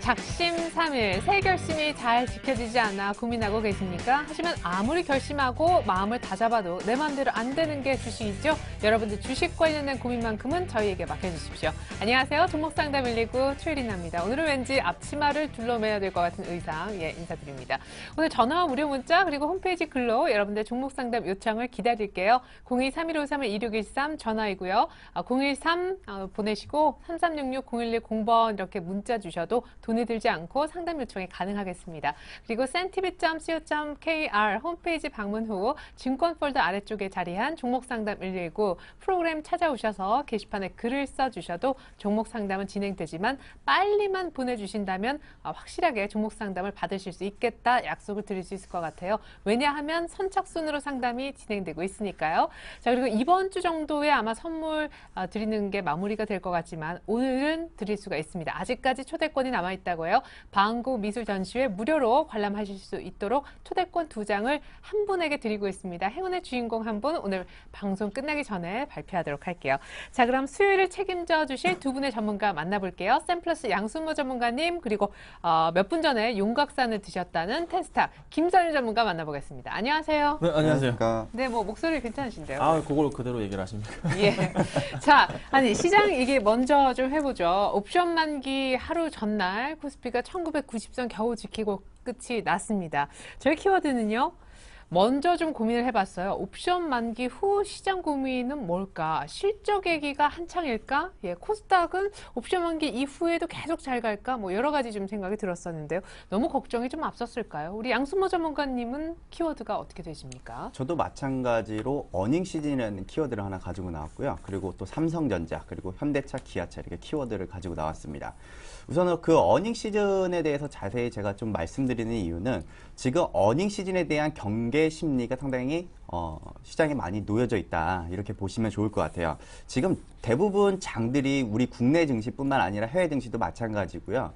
작심삼일, 새 결심이 잘 지켜지지 않아 고민하고 계십니까? 하지만 아무리 결심하고 마음을 다잡아도 내 마음대로 안 되는 게 주식이죠? 여러분들 주식 관련된 고민만큼은 저희에게 맡겨주십시오. 안녕하세요. 종목상담 119 최일인입니다. 오늘은 왠지 앞치마를 둘러매야 될 것 같은 의상 인사드립니다. 오늘 전화와 무료 문자 그리고 홈페이지 글로 여러분들 종목상담 요청을 기다릴게요. 023153-2613 전화이고요. 013 보내시고 3366-0110번 이렇게 문자 주셔도 돈이 들지 않고 상담 요청이 가능하겠습니다. 그리고 cntv.co.kr 홈페이지 방문 후 증권 폴더 아래쪽에 자리한 종목상담 119 프로그램 찾아오셔서 게시판에 글을 써주셔도 종목상담은 진행되지만 빨리만 보내주신다면 확실하게 종목상담을 받으실 수 있겠다 약속을 드릴 수 있을 것 같아요. 왜냐하면 선착순으로 상담이 진행되고 있으니까요. 자, 그리고 이번 주 정도에 아마 선물 드리는 게 마무리가 될 것 같지만 오늘은 드릴 수가 있습니다. 아직까지 초대권이 남아있다고요. 방구 미술 전시회 무료로 관람하실 수 있도록 초대권 2장을 한 분에게 드리고 있습니다. 행운의 주인공 한 분 오늘 방송 끝나기 전에 발표하도록 할게요. 자, 그럼 수요일을 책임져 주실 두 분의 전문가 만나볼게요. 샘플러스 양순모 전문가님 그리고 몇 분 전에 용각산을 드셨다는 테스타 김선일 전문가 만나보겠습니다. 안녕하세요. 네, 안녕하세요. 네, 뭐 목소리 괜찮으신데요? 아, 그걸 그대로 얘기를 하십니까? 예. 자, 아니 시장 이게 먼저 좀 해보죠. 옵션 만기 하루 전날 코스피가 1990선 겨우 지키고 끝이 났습니다. 저희 키워드는요. 먼저 좀 고민을 해봤어요. 옵션 만기 후 시장 고민은 뭘까? 실적 얘기가 한창일까? 예, 코스닥은 옵션 만기 이후에도 계속 잘 갈까? 뭐 여러 가지 좀 생각이 들었었는데요. 너무 걱정이 좀 앞섰을까요? 우리 양순모 전문가님은 키워드가 어떻게 되십니까? 저도 마찬가지로 어닝 시즌이라는 키워드를 하나 가지고 나왔고요. 그리고 또 삼성전자, 그리고 현대차, 기아차 이렇게 키워드를 가지고 나왔습니다. 우선은 그 어닝 시즌에 대해서 자세히 제가 좀 말씀드리는 이유는 지금 어닝 시즌에 대한 경계 심리가 상당히 시장에 많이 놓여져 있다 이렇게 보시면 좋을 것 같아요. 지금 대부분 장들이 우리 국내 증시뿐만 아니라 해외 증시도 마찬가지고요.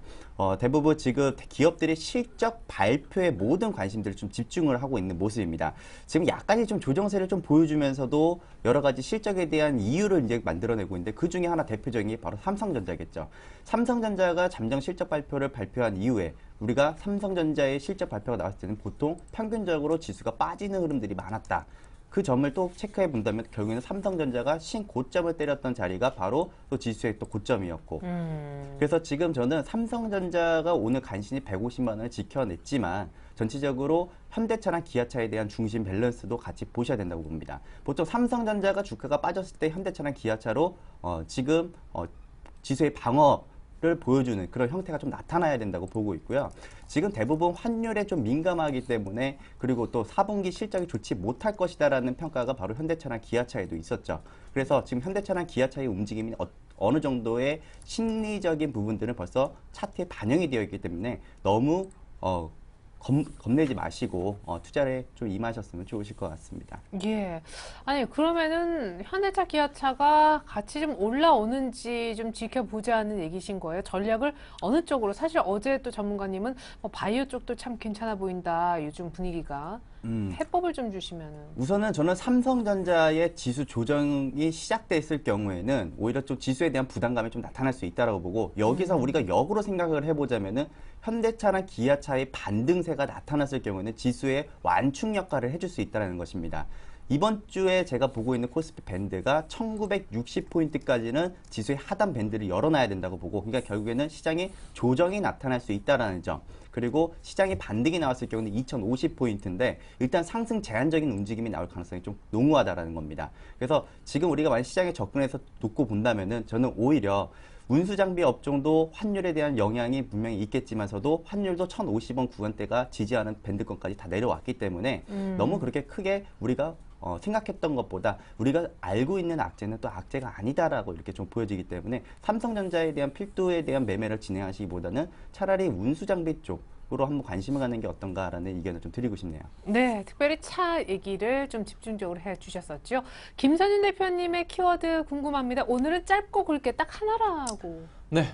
대부분 지금 기업들의 실적 발표에 모든 관심들을 좀 집중을 하고 있는 모습입니다. 지금 약간의 좀 조정세를 좀 보여주면서도 여러 가지 실적에 대한 이유를 이제 만들어내고 있는데 그 중에 하나 대표적인 게 바로 삼성전자겠죠. 삼성전자가 잠정 실적 발표를 발표한 이후에 우리가 삼성전자의 실적 발표가 나왔을 때는 보통 평균적으로 지수가 빠지는 흐름들이 많았다. 그 점을 또 체크해 본다면 결국에는 삼성전자가 신고점을 때렸던 자리가 바로 또 지수의 또 고점이었고 그래서 지금 저는 삼성전자가 오늘 간신히 150만 원을 지켜냈지만 전체적으로 현대차랑 기아차에 대한 중심 밸런스도 같이 보셔야 된다고 봅니다. 보통 삼성전자가 주가가 빠졌을 때 현대차랑 기아차로 지금 지수의 방어를 보여주는 그런 형태가 좀 나타나야 된다고 보고 있고요. 지금 대부분 환율에 좀 민감하기 때문에 그리고 또 4분기 실적이 좋지 못할 것이다라는 평가가 바로 현대차랑 기아차에도 있었죠. 그래서 지금 현대차랑 기아차의 움직임이 어느 정도의 심리적인 부분들은 벌써 차트에 반영이 되어 있기 때문에 너무 겁내지 마시고 투자에 좀 임하셨으면 좋으실 것 같습니다. 예. 아니 그러면은 현대차, 기아차가 같이 좀 올라오는지 좀 지켜보자는 얘기신 거예요. 전략을 어느 쪽으로? 사실 어제 또 전문가님은 바이오 쪽도 참 괜찮아 보인다. 요즘 분위기가. 해법을 좀 주시면은. 우선은 저는 삼성전자의 지수 조정이 시작됐을 경우에는 오히려 좀 지수에 대한 부담감이 좀 나타날 수 있다고 보고 여기서 우리가 역으로 생각을 해보자면은 현대차랑 기아차의 반등세가 나타났을 경우에는 지수의 완충 역할을 해줄 수 있다는 것입니다. 이번 주에 제가 보고 있는 코스피 밴드가 1960포인트까지는 지수의 하단 밴드를 열어놔야 된다고 보고 그러니까 결국에는 시장에 조정이 나타날 수 있다는 점 그리고 시장에 반등이 나왔을 경우는 2050포인트인데 일단 상승 제한적인 움직임이 나올 가능성이 좀 농후하다는 겁니다. 그래서 지금 우리가 만약 시장에 접근해서 놓고 본다면은 저는 오히려 운수장비 업종도 환율에 대한 영향이 분명히 있겠지만서도 환율도 1,050원 구간대가 지지하는 밴드권까지 다 내려왔기 때문에 너무 그렇게 크게 우리가 생각했던 것보다 우리가 알고 있는 악재는 또 악재가 아니다라고 이렇게 좀 보여지기 때문에 삼성전자에 대한 필두에 대한 매매를 진행하시기보다는 차라리 운수장비 쪽으로 한번 관심을 갖는 게 어떤가라는 의견을 좀 드리고 싶네요. 네, 특별히 차 얘기를 좀 집중적으로 해주셨었죠. 김선인 대표님의 키워드 궁금합니다. 오늘은 짧고 굵게 딱 하나라고. 네,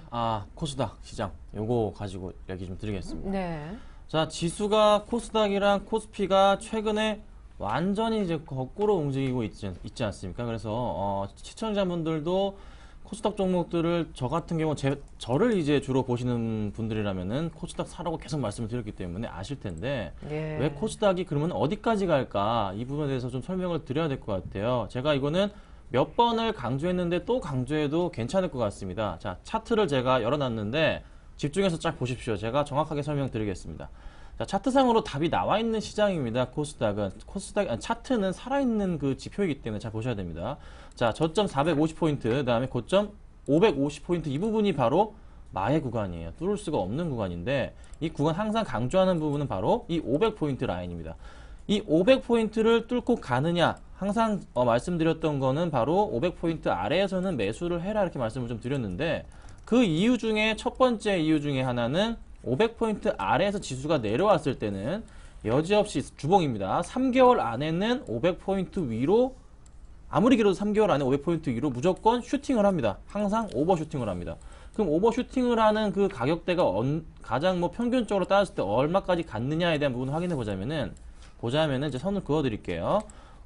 코스닥 시장 요거 가지고 얘기 좀 드리겠습니다. 네. 자, 지수가 코스닥이랑 코스피가 최근에 완전히 이제 거꾸로 움직이고 있지 않습니까? 그래서 시청자분들도 코스닥 종목들을 저 같은 경우 저를 이제 주로 보시는 분들이라면은 코스닥 사라고 계속 말씀을 드렸기 때문에 아실 텐데 예. 왜 코스닥이 그러면 어디까지 갈까 이 부분에 대해서 좀 설명을 드려야 될 것 같아요. 제가 이거는 몇 번을 강조했는데 또 강조해도 괜찮을 것 같습니다. 자, 차트를 제가 열어놨는데 집중해서 쫙 보십시오. 제가 정확하게 설명드리겠습니다. 자, 차트상으로 답이 나와 있는 시장입니다. 코스닥은. 차트는 살아있는 그 지표이기 때문에 잘 보셔야 됩니다. 자, 저점 450포인트, 그 다음에 고점 550포인트 이 부분이 바로 마의 구간이에요. 뚫을 수가 없는 구간인데 이 구간 항상 강조하는 부분은 바로 이 500포인트 라인입니다. 이 500포인트를 뚫고 가느냐 항상 말씀드렸던 거는 바로 500포인트 아래에서는 매수를 해라 이렇게 말씀을 좀 드렸는데 그 이유 중에 첫 번째 이유 중에 하나는 500포인트 아래에서 지수가 내려왔을 때는 여지없이 주봉입니다. 3개월 안에는 500포인트 위로 아무리 길어도 3개월 안에 500포인트 위로 무조건 슈팅을 합니다. 항상 오버슈팅을 합니다. 그럼 오버슈팅을 하는 그 가격대가 가장 뭐 평균적으로 따졌을 때 얼마까지 갔느냐에 대한 부분을 확인해 보자면은 이제 선을 그어 드릴게요.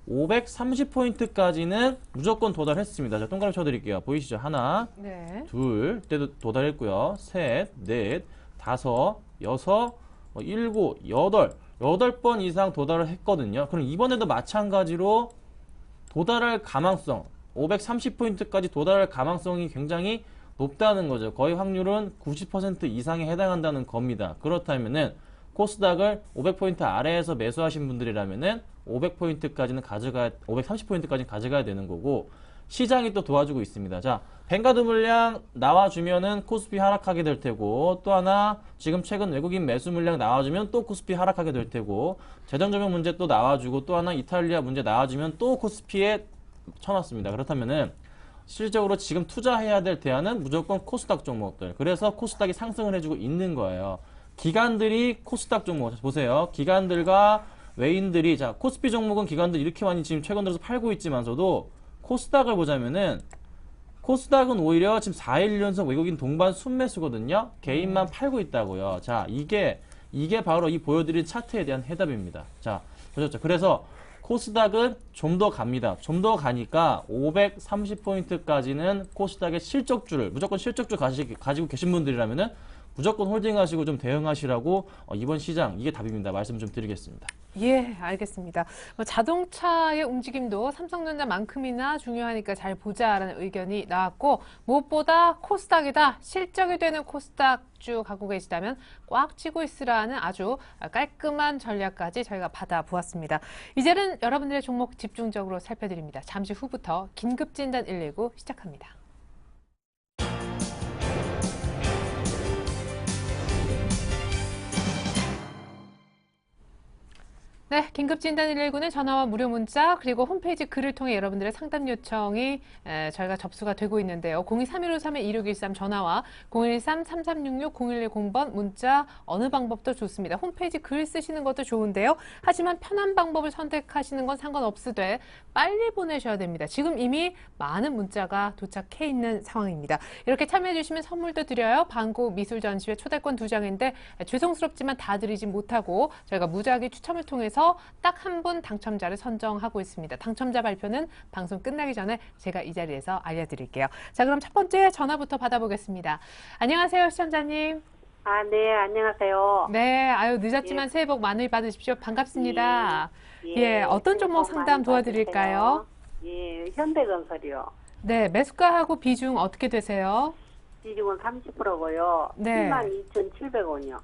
530포인트까지는 무조건 도달했습니다. 자, 동그라미 쳐 드릴게요. 보이시죠? 하나, 네. 둘, 때도 도달했고요. 셋, 넷, 다섯, 여섯, 일곱, 여덟 번 이상 도달을 했거든요. 그럼 이번에도 마찬가지로 도달할 가망성, 530포인트까지 도달할 가망성이 굉장히 높다는 거죠. 거의 확률은 90% 이상에 해당한다는 겁니다. 그렇다면은 코스닥을 500포인트 아래에서 매수하신 분들이라면은 530포인트까지는 가져가야 되는 거고 시장이 또 도와주고 있습니다. 자, 뱅가드 물량 나와주면은 코스피 하락하게 될 테고 또 하나 지금 최근 외국인 매수 물량 나와주면 또 코스피 하락하게 될 테고 재정조명 문제 또 나와주고 또 하나 이탈리아 문제 나와주면 또 코스피에 쳐놨습니다. 그렇다면은 실적으로 지금 투자해야 될 대안은 무조건 코스닥 종목들. 그래서 코스닥이 상승을 해주고 있는 거예요. 기관들이 코스닥 종목 보세요. 기관들과 외인들이 자 코스피 종목은 기관들 이렇게 많이 지금 최근 들어서 팔고 있지만서도 코스닥을 보자면은 코스닥은 오히려 지금 4일 연속 외국인 동반 순매수거든요. 개인만 팔고 있다고요. 자, 이게 바로 이 보여드린 차트에 대한 해답입니다. 자, 보셨죠? 그래서 코스닥은 좀 더 갑니다. 좀 더 가니까 530포인트까지는 코스닥의 실적주를 무조건 실적주 가지고 계신 분들이라면은 무조건 홀딩하시고 좀 대응하시라고 이번 시장 이게 답입니다. 말씀 좀 드리겠습니다. 예, 알겠습니다. 자동차의 움직임도 삼성전자만큼이나 중요하니까 잘 보자라는 의견이 나왔고 무엇보다 코스닥이다. 실적이 되는 코스닥주 갖고 계시다면 꽉 쥐고 있으라는 아주 깔끔한 전략까지 저희가 받아보았습니다. 이제는 여러분들의 종목 집중적으로 살펴드립니다. 잠시 후부터 긴급진단 119 시작합니다. 네, 긴급진단 119는 전화와 무료 문자 그리고 홈페이지 글을 통해 여러분들의 상담 요청이 저희가 접수가 되고 있는데요. 023153-2613 전화와 013-3366-0110번 문자 어느 방법도 좋습니다. 홈페이지 글 쓰시는 것도 좋은데요. 하지만 편한 방법을 선택하시는 건 상관없으되 빨리 보내셔야 됩니다. 지금 이미 많은 문자가 도착해 있는 상황입니다. 이렇게 참여해 주시면 선물도 드려요. 방구 미술 전시회 초대권 2장인데 죄송스럽지만 다 드리지 못하고 저희가 무작위 추첨을 통해서 딱 한 분 당첨자를 선정하고 있습니다. 당첨자 발표는 방송 끝나기 전에 제가 이 자리에서 알려드릴게요. 자, 그럼 첫 번째 전화부터 받아보겠습니다. 안녕하세요, 시청자님. 아, 네, 안녕하세요. 네, 아유 늦었지만 예. 새해 복 많이 받으십시오. 반갑습니다. 예, 예, 어떤 새해 종목 복 상담 많이 도와드릴까요? 받으세요. 예, 현대건설이요. 네, 매수가하고 비중 어떻게 되세요? 비중은 30%고요. 네. 72,700원이요.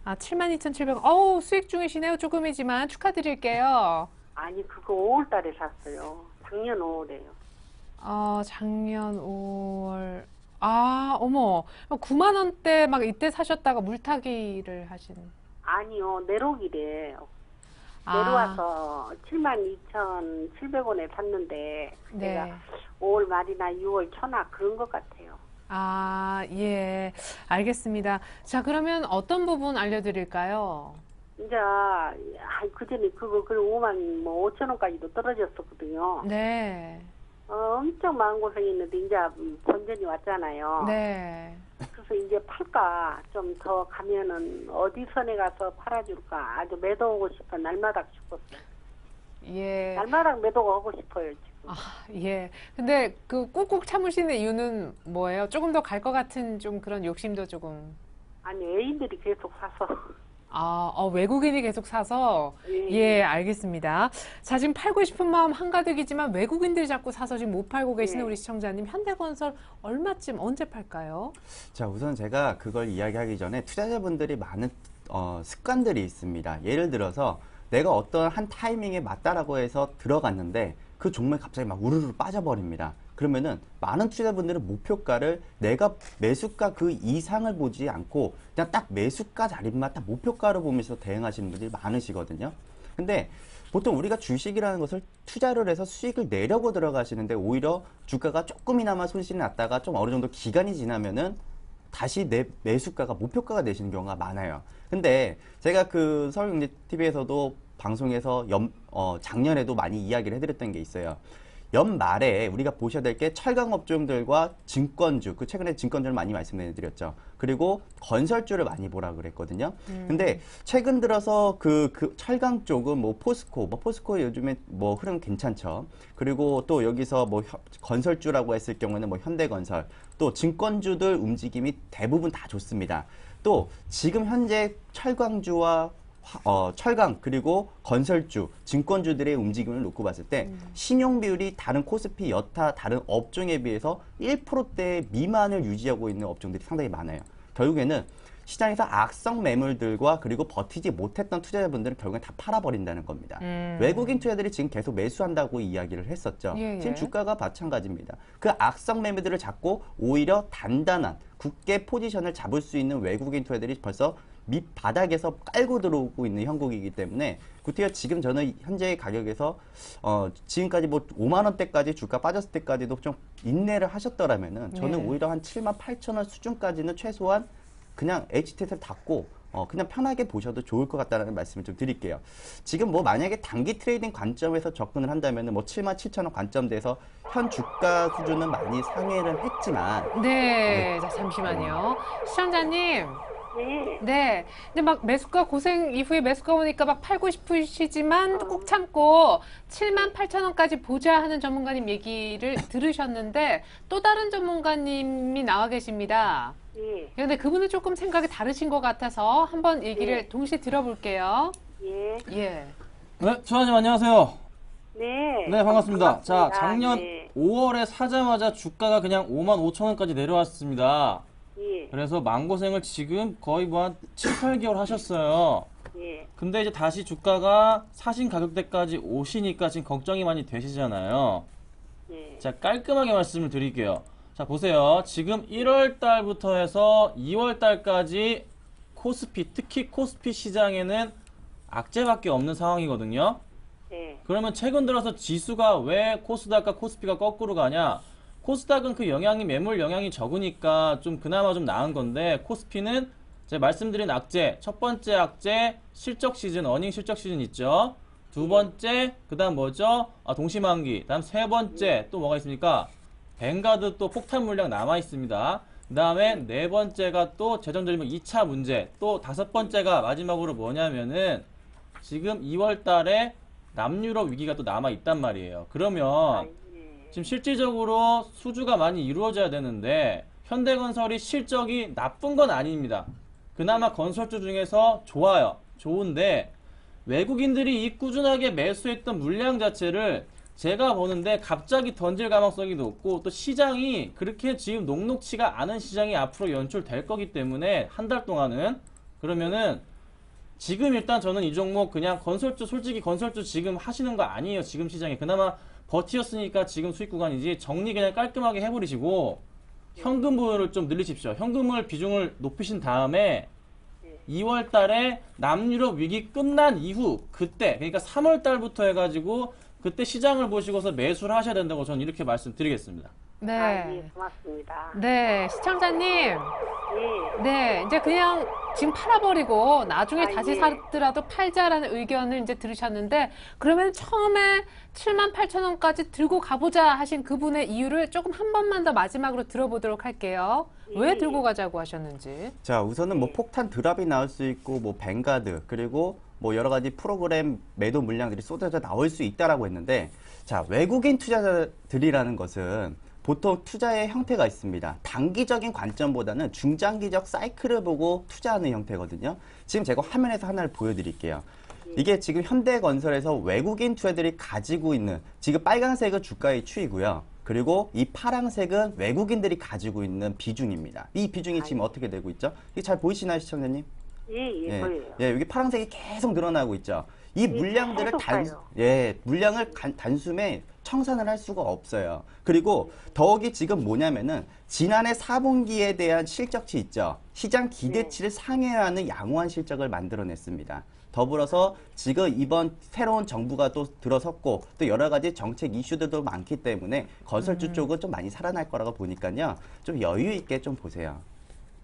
아, 72,700원. 어우, 수익 중이시네요. 조금이지만 축하드릴게요. 아니, 그거 5월 달에 샀어요. 작년 5월에요. 작년 5월. 아, 어머. 9만 원대 막 이때 사셨다가 물타기를 하신. 아니요, 내록이래. 아, 내려와서 72,700원에 샀는데 내가 네. 5월 말이나 6월 초나 그런 것 같아요. 아, 예. 알겠습니다. 자, 그러면 어떤 부분 알려드릴까요? 이제 그전에 그거 5만 5천 원까지도 떨어졌었거든요. 네. 엄청 마음고생했는데 이제 본전이 왔잖아요. 네. 그래서 이제 팔까 좀 더 가면은 어디 선에 가서 팔아줄까 아주 매도하고 싶어 날마다 싶었어요. 예. 날마다 매도가 하고 싶어요 지금. 있습니다. 예. 근데 그 꾹꾹 참으시는 이유는 뭐예요? 조금 더 갈 것 같은 좀 그런 욕심도 조금. 아니, 애인들이 계속 사서. 외국인이 계속 사서. 예. 예, 알겠습니다. 자, 지금 팔고 싶은 마음 한가득이지만 외국인들이 자꾸 사서 지금 못 팔고 계시는 예. 우리 시청자님, 현대건설 얼마쯤 언제 팔까요? 자, 우선 제가 그걸 이야기하기 전에 투자자분들이 많은 습관들이 있습니다. 예를 들어서 내가 어떤 한 타이밍에 맞다라고 해서 들어갔는데 그 종목이 갑자기 막 우르르 빠져버립니다. 그러면은 많은 투자자분들은 목표가를 내가 매수가 그 이상을 보지 않고 그냥 딱 매수가 자리만 딱 목표가를 보면서 대응하시는 분들이 많으시거든요. 근데 보통 우리가 주식이라는 것을 투자를 해서 수익을 내려고 들어가시는데 오히려 주가가 조금이나마 손실이 났다가 좀 어느 정도 기간이 지나면은 다시 내 매수가가 목표가가 되시는 경우가 많아요. 근데 제가 그 서울경제TV에서도 방송에서 작년에도 많이 이야기를 해드렸던 게 있어요. 연말에 우리가 보셔야 될 게 철강 업종들과 증권주, 그 최근에 증권주를 많이 말씀드렸죠. 그리고 건설주를 많이 보라 그랬거든요. 근데 최근 들어서 그 철강 쪽은 뭐 포스코 요즘에 뭐 흐름 괜찮죠. 그리고 또 여기서 뭐 건설주라고 했을 경우에는 뭐 현대건설, 또 증권주들 움직임이 대부분 다 좋습니다. 또 지금 현재 철강주와 철강 그리고 건설주, 증권주들의 움직임을 놓고 봤을 때 신용 비율이 다른 코스피 여타 다른 업종에 비해서 1%대 미만을 유지하고 있는 업종들이 상당히 많아요. 결국에는 시장에서 악성 매물들과 그리고 버티지 못했던 투자자분들은 결국엔 다 팔아버린다는 겁니다. 외국인 투자들이 지금 계속 매수한다고 이야기를 했었죠. 예. 지금 주가가 마찬가지입니다. 그 악성 매물들을 잡고 오히려 단단한 굳게 포지션을 잡을 수 있는 외국인 투자들이 벌써 밑바닥에서 깔고 들어오고 있는 형국이기 때문에 구티어 지금 저는 현재의 가격에서 지금까지 뭐 5만 원대까지 주가 빠졌을 때까지도 좀 인내를 하셨더라면은 저는 네. 오히려 한 7만 8천 원 수준까지는 최소한 그냥 HTS를 닫고 그냥 편하게 보셔도 좋을 것 같다는 말씀을 좀 드릴게요. 지금 뭐 만약에 단기 트레이딩 관점에서 접근을 한다면은 뭐 7만 7천 원 관점대에서 현 주가 수준은 많이 상회를 했지만 네. 자, 잠시만요. 시청자님. 네. 네. 근데 막 매수가 고생 이후에 매수가 오니까 막 팔고 싶으시지만 꼭 참고 7만 8천 원까지 보자 하는 전문가님 얘기를 들으셨는데 또 다른 전문가님이 나와 계십니다. 예. 근데 그분은 조금 생각이 다르신 것 같아서 한번 얘기를 네. 동시에 들어볼게요. 예. 예. 네, 투자님 안녕하세요. 네. 네, 반갑습니다. 자, 작년 네. 5월에 사자마자 주가가 그냥 5만 5천 원까지 내려왔습니다. 예. 그래서 마음고생을 지금 거의 뭐 한 7, 8개월 하셨어요. 예. 근데 이제 다시 주가가 사신 가격대까지 오시니까 지금 걱정이 많이 되시잖아요. 예. 자, 깔끔하게 말씀을 드릴게요. 자, 보세요. 지금 1월 달부터 해서 2월 달까지 코스피, 특히 코스피 시장에는 악재밖에 없는 상황이거든요. 예. 그러면 최근 들어서 지수가 왜 코스닥과 코스피가 거꾸로 가냐? 코스닥은 그 영향이 매물 영향이 적으니까 좀 그나마 좀 나은 건데 코스피는 제가 말씀드린 악재, 첫 번째 악재 실적 시즌, 어닝 실적 시즌 있죠. 두 번째 그다음 뭐죠? 동시만기. 다음 세 번째 또 뭐가 있습니까? 뱅가드 또 폭탄 물량 남아 있습니다. 그다음에 네 번째가 또 재정적인 2차 문제. 또 다섯 번째가 마지막으로 뭐냐면은 지금 2월 달에 남유럽 위기가 또 남아 있단 말이에요. 그러면 지금 실질적으로 수주가 많이 이루어져야 되는데 현대건설이 실적이 나쁜 건 아닙니다. 그나마 건설주 중에서 좋아요. 좋은데 외국인들이 이 꾸준하게 매수했던 물량 자체를 제가 보는데 갑자기 던질 가능성이 높고 또 시장이 그렇게 지금 녹록치가 않은 시장이 앞으로 연출될 거기 때문에 한 달 동안은 그러면은 지금 일단 저는 이 종목 그냥 건설주 솔직히 건설주 지금 하시는 거 아니에요. 지금 시장에 그나마 버티었으니까 지금 수익 구간이지 정리 그냥 깔끔하게 해버리시고 현금 보유를 좀 늘리십시오. 현금을 비중을 높이신 다음에 2월 달에 남유럽 위기 끝난 이후 그때 그러니까 3월 달부터 해가지고 그때 시장을 보시고서 매수를 하셔야 된다고 저는 이렇게 말씀드리겠습니다. 네. 예, 고맙습니다. 네, 시청자님. 예. 네, 이제 그냥 지금 팔아버리고 나중에 다시 예. 사더라도 팔자라는 의견을 이제 들으셨는데 그러면 처음에 7만 8천 원까지 들고 가보자 하신 그분의 이유를 조금 한 번만 더 마지막으로 들어보도록 할게요. 왜 예. 들고 가자고 하셨는지. 자, 우선은 뭐 네. 폭탄 드랍이 나올 수 있고 뭐 뱅가드 그리고 뭐 여러 가지 프로그램 매도 물량들이 쏟아져 나올 수 있다라고 했는데 자, 외국인 투자자들이라는 것은 보통 투자의 형태가 있습니다. 단기적인 관점보다는 중장기적 사이클을 보고 투자하는 형태거든요. 지금 제가 화면에서 하나를 보여드릴게요. 이게 지금 현대건설에서 외국인 투자들이 가지고 있는, 지금 빨간색은 주가의 추이고요. 그리고 이 파란색은 외국인들이 가지고 있는 비중입니다. 이 비중이 지금 어떻게 되고 있죠? 이게 잘 보이시나요, 시청자님? 예, 보여요. 예, 여기 파란색이 계속 늘어나고 있죠. 이 물량들을 계속 가요. 물량을 단숨에 청산을 할 수가 없어요. 그리고 더욱이 지금 뭐냐면은 지난해 4분기에 대한 실적치 있죠. 시장 기대치를 상회하는 양호한 실적을 만들어냈습니다. 더불어서 지금 이번 새로운 정부가 또 들어섰고 또 여러 가지 정책 이슈들도 많기 때문에 건설주 쪽은 좀 많이 살아날 거라고 보니까요. 좀 여유 있게 좀 보세요.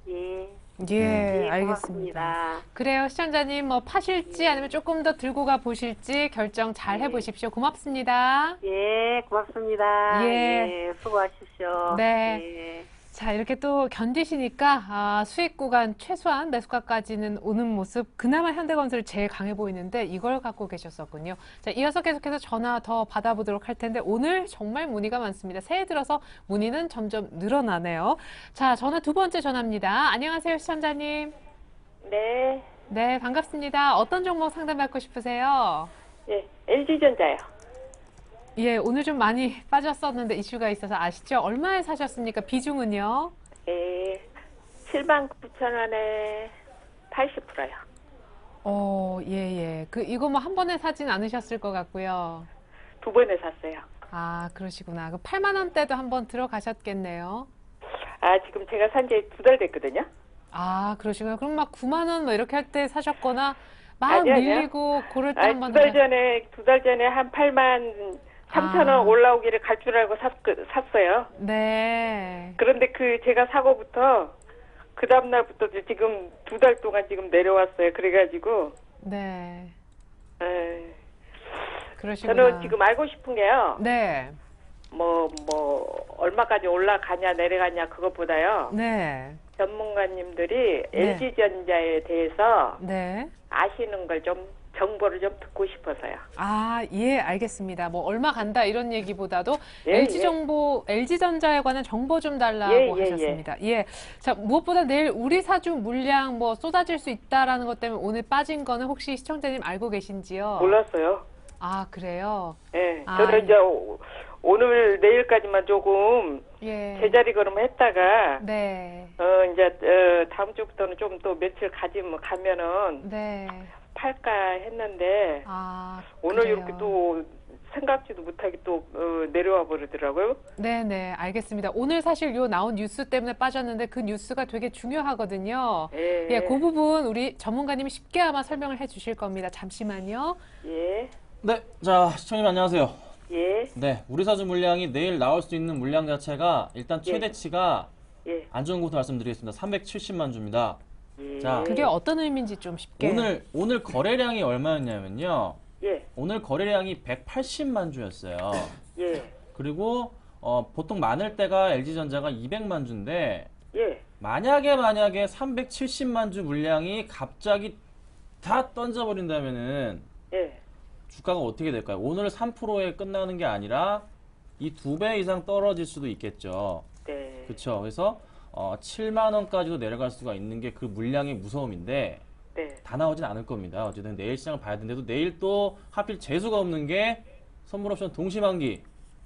예. 예, 알겠습니다. 고맙습니다. 그래요, 시청자님 뭐 파실지 아니면 조금 더 들고 가 보실지 결정 잘 해보십시오. 고맙습니다. 예, 고맙습니다. 예. 예, 수고하십시오. 네. 예. 자, 이렇게 또 견디시니까 수익 구간 최소한 매수가까지는 오는 모습, 그나마 현대건설이 제일 강해 보이는데 이걸 갖고 계셨었군요. 자, 이어서 계속해서 전화 더 받아보도록 할 텐데 오늘 정말 문의가 많습니다. 새해 들어서 문의는 점점 늘어나네요. 자, 전화 두 번째 전화입니다. 안녕하세요, 시청자님. 네, 네, 반갑습니다. 어떤 종목 상담받고 싶으세요? 예, LG전자요. 예, 오늘 좀 많이 빠졌었는데 이슈가 있어서 아시죠? 얼마에 사셨습니까? 비중은요? 예, 79,000원에 80%요. 예. 이거 뭐 한 번에 사진 않으셨을 것 같고요. 두 번에 샀어요. 아, 그러시구나. 그 8만 원대도 한번 들어가셨겠네요. 아, 지금 제가 산 지 2달 됐거든요. 아, 그러시구나. 그럼 막 9만 원 뭐 이렇게 할 때 사셨거나 막 아니요. 밀리고 그럴 때 아, 한번 두 달 전에 한 8만 3천 원 올라오기를 갈 줄 알고 샀어요. 네. 그런데 제가 사고부터 그 다음날부터 지금 2달 동안 지금 내려왔어요. 그래가지고, 네. 에, 그러시구나. 저는 지금 알고 싶은 게요. 네. 얼마까지 올라가냐, 내려가냐, 그것보다요. 네. 전문가님들이 네. LG전자에 대해서 네. 아시는 걸 좀, 정보를 좀 듣고 싶어서요. 아, 예, 알겠습니다. 뭐 얼마 간다 이런 얘기보다도 예, LG전자에 관한 정보 좀 달라고 예. 하셨습니다. 예. 자, 무엇보다 내일 우리 사주 물량 뭐 쏟아질 수 있다라는 것 때문에 오늘 빠진 거는 혹시 시청자님 알고 계신지요? 몰랐어요. 아, 그래요? 예. 아, 저는 이제 오늘, 내일까지만 조금 예. 제자리 걸음 했다가, 네. 다음 주부터는 좀 또 며칠 가면은 네. 팔까 했는데, 아, 오늘 그래요. 이렇게 또 생각지도 못하게 또 내려와 버리더라고요. 네네, 알겠습니다. 오늘 사실 요 나온 뉴스 때문에 빠졌는데 그 뉴스가 되게 중요하거든요. 예. 예, 그 부분 우리 전문가님이 쉽게 아마 설명을 해 주실 겁니다. 잠시만요. 예. 네, 자, 시청자님 안녕하세요. 예. 네, 우리 사주 물량이 내일 나올 수 있는 물량 자체가 일단 최대치가 예. 안 좋은 것부터 말씀드리겠습니다. 370만 주입니다. 예. 자, 그게 어떤 의미인지 좀 쉽게. 오늘 거래량이 얼마였냐면요. 예. 오늘 거래량이 180만 주였어요. 예. 그리고 보통 많을 때가 LG전자가 200만 주인데 예. 만약에 370만 주 물량이 갑자기 다 던져버린다면은 예. 주가가 어떻게 될까요? 오늘 3%에 끝나는 게 아니라 이 2배 이상 떨어질 수도 있겠죠. 네. 그렇죠. 그래서 7만 원까지도 내려갈 수가 있는 게 그 물량의 무서움인데 네. 다 나오진 않을 겁니다. 어쨌든 내일 시장을 봐야 되는데도 내일 또 하필 재수가 없는 게 선물옵션 동시만기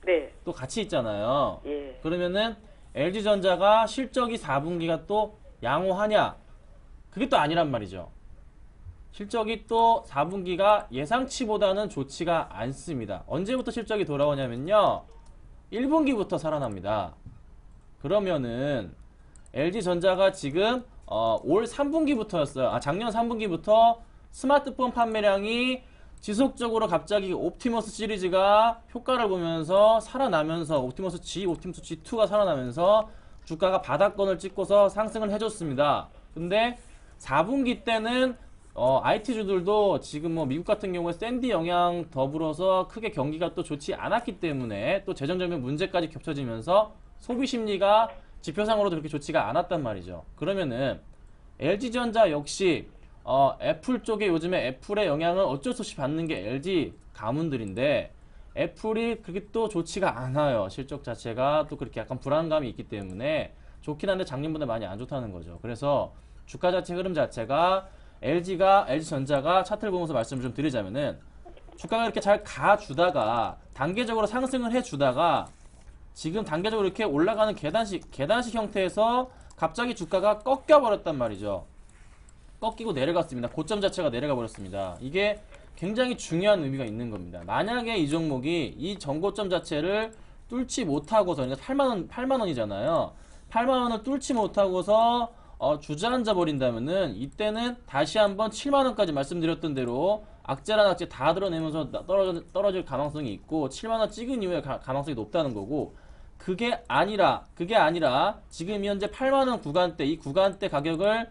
네. 또 같이 있잖아요. 예. 그러면은 LG전자가 실적이 4분기가 또 양호하냐? 그게 또 아니란 말이죠. 실적이 또 4분기가 예상치보다는 좋지가 않습니다. 언제부터 실적이 돌아오냐면요. 1분기부터 살아납니다. 그러면은 LG전자가 지금 올 3분기부터였어요. 작년 3분기부터 스마트폰 판매량이 지속적으로 갑자기 옵티머스 시리즈가 효과를 보면서 살아나면서 옵티머스 G, 옵티머스 G2가 살아나면서 주가가 바닥권을 찍고서 상승을 해줬습니다. 근데 4분기 때는 IT주들도 지금 뭐 미국 같은 경우에 샌디 영향 더불어서 크게 경기가 또 좋지 않았기 때문에 또 재정적인 문제까지 겹쳐지면서 소비 심리가 지표상으로도 그렇게 좋지가 않았단 말이죠. 그러면은 LG전자 역시 애플 쪽에 요즘에 애플의 영향을 어쩔 수 없이 받는 게 LG 가문들인데 애플이 그렇게 또 좋지가 않아요. 실적 자체가 또 그렇게 약간 불안감이 있기 때문에 좋긴 한데 작년보다 많이 안 좋다는 거죠. 그래서 주가 자체 흐름 자체가 LG전자가 차트를 보면서 말씀을 좀 드리자면은 주가가 이렇게 잘 가주다가 단계적으로 상승을 해주다가 지금 단계적으로 이렇게 올라가는 계단식 형태에서 갑자기 주가가 꺾여버렸단 말이죠. 꺾이고 내려갔습니다. 고점 자체가 내려가 버렸습니다. 이게 굉장히 중요한 의미가 있는 겁니다. 만약에 이 종목이 이 전고점 자체를 뚫지 못하고서, 그러니까 8만 원이잖아요. 8만 원을 뚫지 못하고서 주저앉아 버린다면은 이때는 다시 한번 7만 원까지 말씀드렸던 대로 악재란 악재 다 드러내면서 떨어질 가능성이 있고 7만 원 찍은 이후에 가능성이 높다는 거고, 그게 아니라 지금 현재 8만 원 구간대, 이 구간대 가격을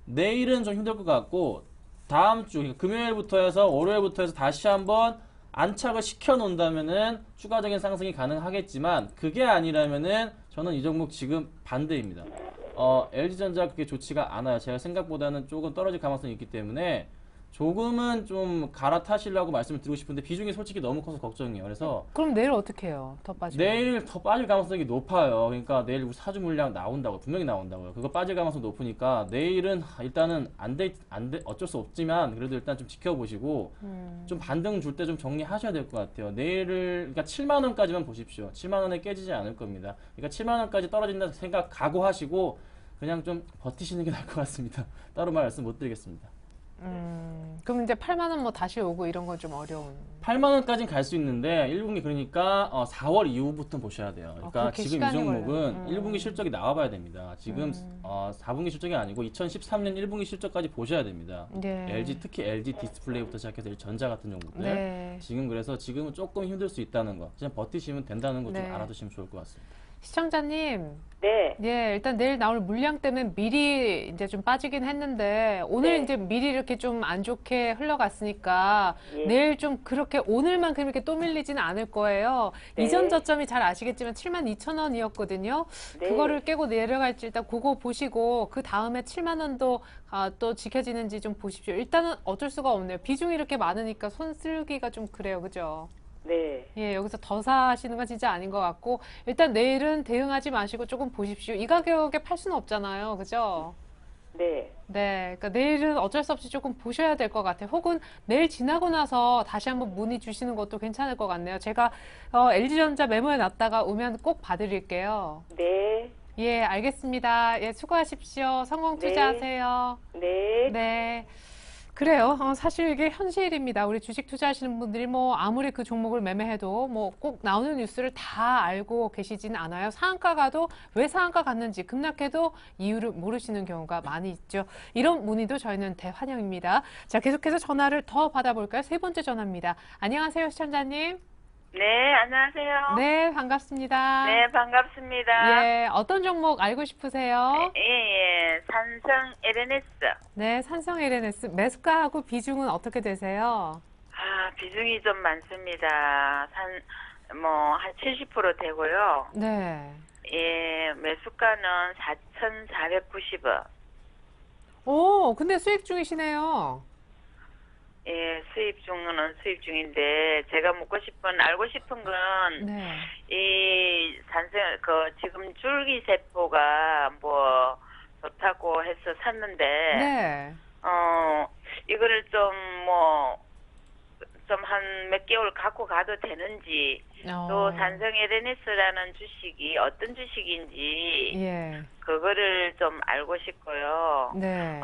내일은 좀 힘들 것 같고 다음 주, 그러니까 금요일부터 해서 월요일부터 해서 다시 한번 안착을 시켜 놓는다면은 추가적인 상승이 가능하겠지만, 그게 아니라면은 저는 이 종목 지금 반대입니다. LG전자 그게 좋지가 않아요. 제가 생각보다는 조금 떨어질 가능성이 있기 때문에 조금은 좀 갈아타시려고 말씀을 드리고 싶은데 비중이 솔직히 너무 커서 걱정이에요. 그래서 그럼 내일 어떻게 해요? 더 빠지면? 내일 더 빠질 가능성이 높아요. 그러니까 내일 사주 물량 나온다고, 분명히 나온다고요. 그거 빠질 가능성이 높으니까 내일은 일단은 안 돼, 어쩔 수 없지만 그래도 일단 좀 지켜보시고 좀 반등 줄 때 좀 정리하셔야 될 것 같아요. 그러니까 7만 원까지만 보십시오. 7만 원에 깨지지 않을 겁니다. 그러니까 7만 원까지 떨어진다 생각 각오하시고 그냥 좀 버티시는 게 나을 것 같습니다. 따로 말씀 못 드리겠습니다. 그럼 이제 8만 원 뭐 다시 오고 이런 건 좀 어려운. 8만 원까지는 갈 수 있는데 1분기 그러니까 4월 이후부터 보셔야 돼요. 그러니까 그렇게 지금 이 시간이 종목은 걸려요. 1분기 실적이 나와봐야 됩니다. 지금 4분기 실적이 아니고 2013년 1분기 실적까지 보셔야 됩니다. 네. 특히 LG 디스플레이부터 시작해서 전자 같은 종목들. 네. 그래서 지금은 조금 힘들 수 있다는 거, 그냥 버티시면 된다는 거 좀 네. 알아두시면 좋을 것 같습니다. 시청자님, 네. 예, 일단 내일 나올 물량 때문에 미리 이제 좀 빠지긴 했는데 오늘 네. 이제 미리 이렇게 좀 안 좋게 흘러갔으니까 예. 내일 좀 그렇게 오늘만큼 이렇게 또 밀리지는 않을 거예요. 네. 이전 저점이 잘 아시겠지만 72,000원이었거든요. 네. 그거를 깨고 내려갈지 일단 그거 보시고 그 다음에 7만 원도 또 지켜지는지 좀 보십시오. 일단은 어쩔 수가 없네요. 비중이 이렇게 많으니까 손 쓸기가 좀 그래요. 그죠? 네. 예, 여기서 더 사시는 건 진짜 아닌 것 같고, 일단 내일은 대응하지 마시고 조금 보십시오. 이 가격에 팔 수는 없잖아요. 그죠? 네. 네. 그러니까 내일은 어쩔 수 없이 조금 보셔야 될 것 같아요. 혹은 내일 지나고 나서 다시 한번 문의 주시는 것도 괜찮을 것 같네요. 제가 LG전자 메모해 놨다가 오면 꼭 봐드릴게요. 네. 예, 알겠습니다. 예, 수고하십시오. 성공 네. 투자하세요. 네. 네. 그래요. 사실 이게 현실입니다. 우리 주식 투자하시는 분들이 뭐 아무리 그 종목을 매매해도 뭐 꼭 나오는 뉴스를 다 알고 계시지는 않아요. 상한가 가도 왜 상한가 갔는지, 급락해도 이유를 모르시는 경우가 많이 있죠. 이런 문의도 저희는 대환영입니다. 자, 계속해서 전화를 더 받아볼까요? 세 번째 전화입니다. 안녕하세요, 시청자님. 네, 안녕하세요. 네, 반갑습니다. 네, 반갑습니다. 예, 어떤 종목 알고 싶으세요? 예. 삼성 LNS. 네, 삼성 LNS 매수가하고 비중은 어떻게 되세요? 비중이 좀 많습니다. 한 70% 되고요. 네. 예, 매수가는 4,490원. 오, 근데 수익 중이시네요. 예, 수입 중인데, 제가 알고 싶은 건, 네. 이 지금 줄기세포가 좋다고 해서 샀는데, 네. 이거를 한 몇 개월 갖고 가도 되는지, 또 삼성 LNS라는 주식이 어떤 주식인지, 예. 그거를 좀 알고 싶고요. 네.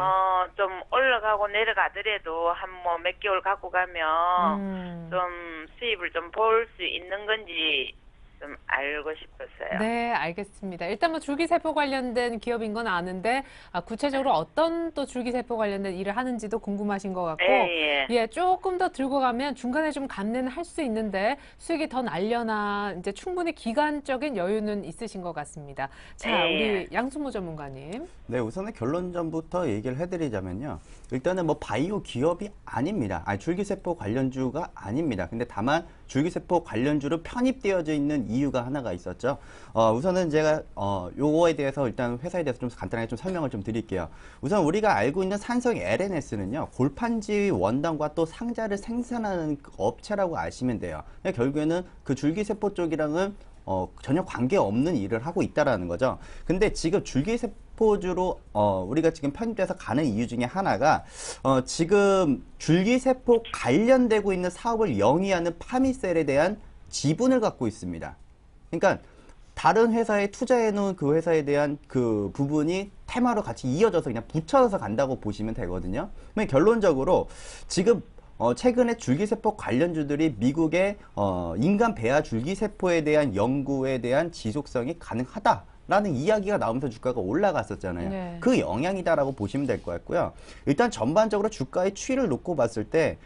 좀 올라가고 내려가더라도 한 몇 개월 갖고 가면 좀 수입을 좀 볼 수 있는 건지 좀 알고 싶었어요. 네, 알겠습니다. 일단 뭐 줄기세포 관련된 기업인 건 아는데 구체적으로 어떤 또 줄기세포 관련된 일을 하는지도 궁금하신 것 같고 예, 조금 더 들고 가면 중간에 좀 감내는 할 수 있는데 수익이 더 날려나 이제 충분히 기간적인 여유는 있으신 것 같습니다. 자, 우리 양승모 전문가님. 네, 우선은 결론전부터 얘기를 해드리자면요. 일단은 바이오 기업이 아닙니다. 줄기세포 관련주가 아닙니다. 근데 다만 줄기세포 관련주로 편입되어져 있는 이유가 하나가 있었죠. 우선은 제가 요거에 대해서 일단 회사에 대해서 좀 간단하게 좀 설명을 좀 드릴게요. 우선 우리가 알고 있는 산성 LNS는요, 골판지 원단과 또 상자를 생산하는 업체라고 아시면 돼요. 결국에는 그 줄기세포 쪽이랑은 전혀 관계없는 일을 하고 있다라는 거죠. 근데 지금 줄기세포주로 우리가 지금 편입돼서 가는 이유 중에 하나가 지금 줄기세포 관련되고 있는 사업을 영위하는 파미셀에 대한 지분을 갖고 있습니다. 그러니까 다른 회사에 투자해 놓은 그 회사에 대한 그 부분이 테마로 같이 이어져서 그냥 붙여서 간다고 보시면 되거든요. 그러면 결론적으로 지금 최근에 줄기세포 관련주들이 미국의 인간 배아 줄기세포에 대한 연구에 대한 지속성이 가능하다라는 이야기가 나오면서 주가가 올라갔었잖아요. 네. 그 영향이다라고 보시면 될 것 같고요. 일단 전반적으로 주가의 추이를 놓고 봤을 때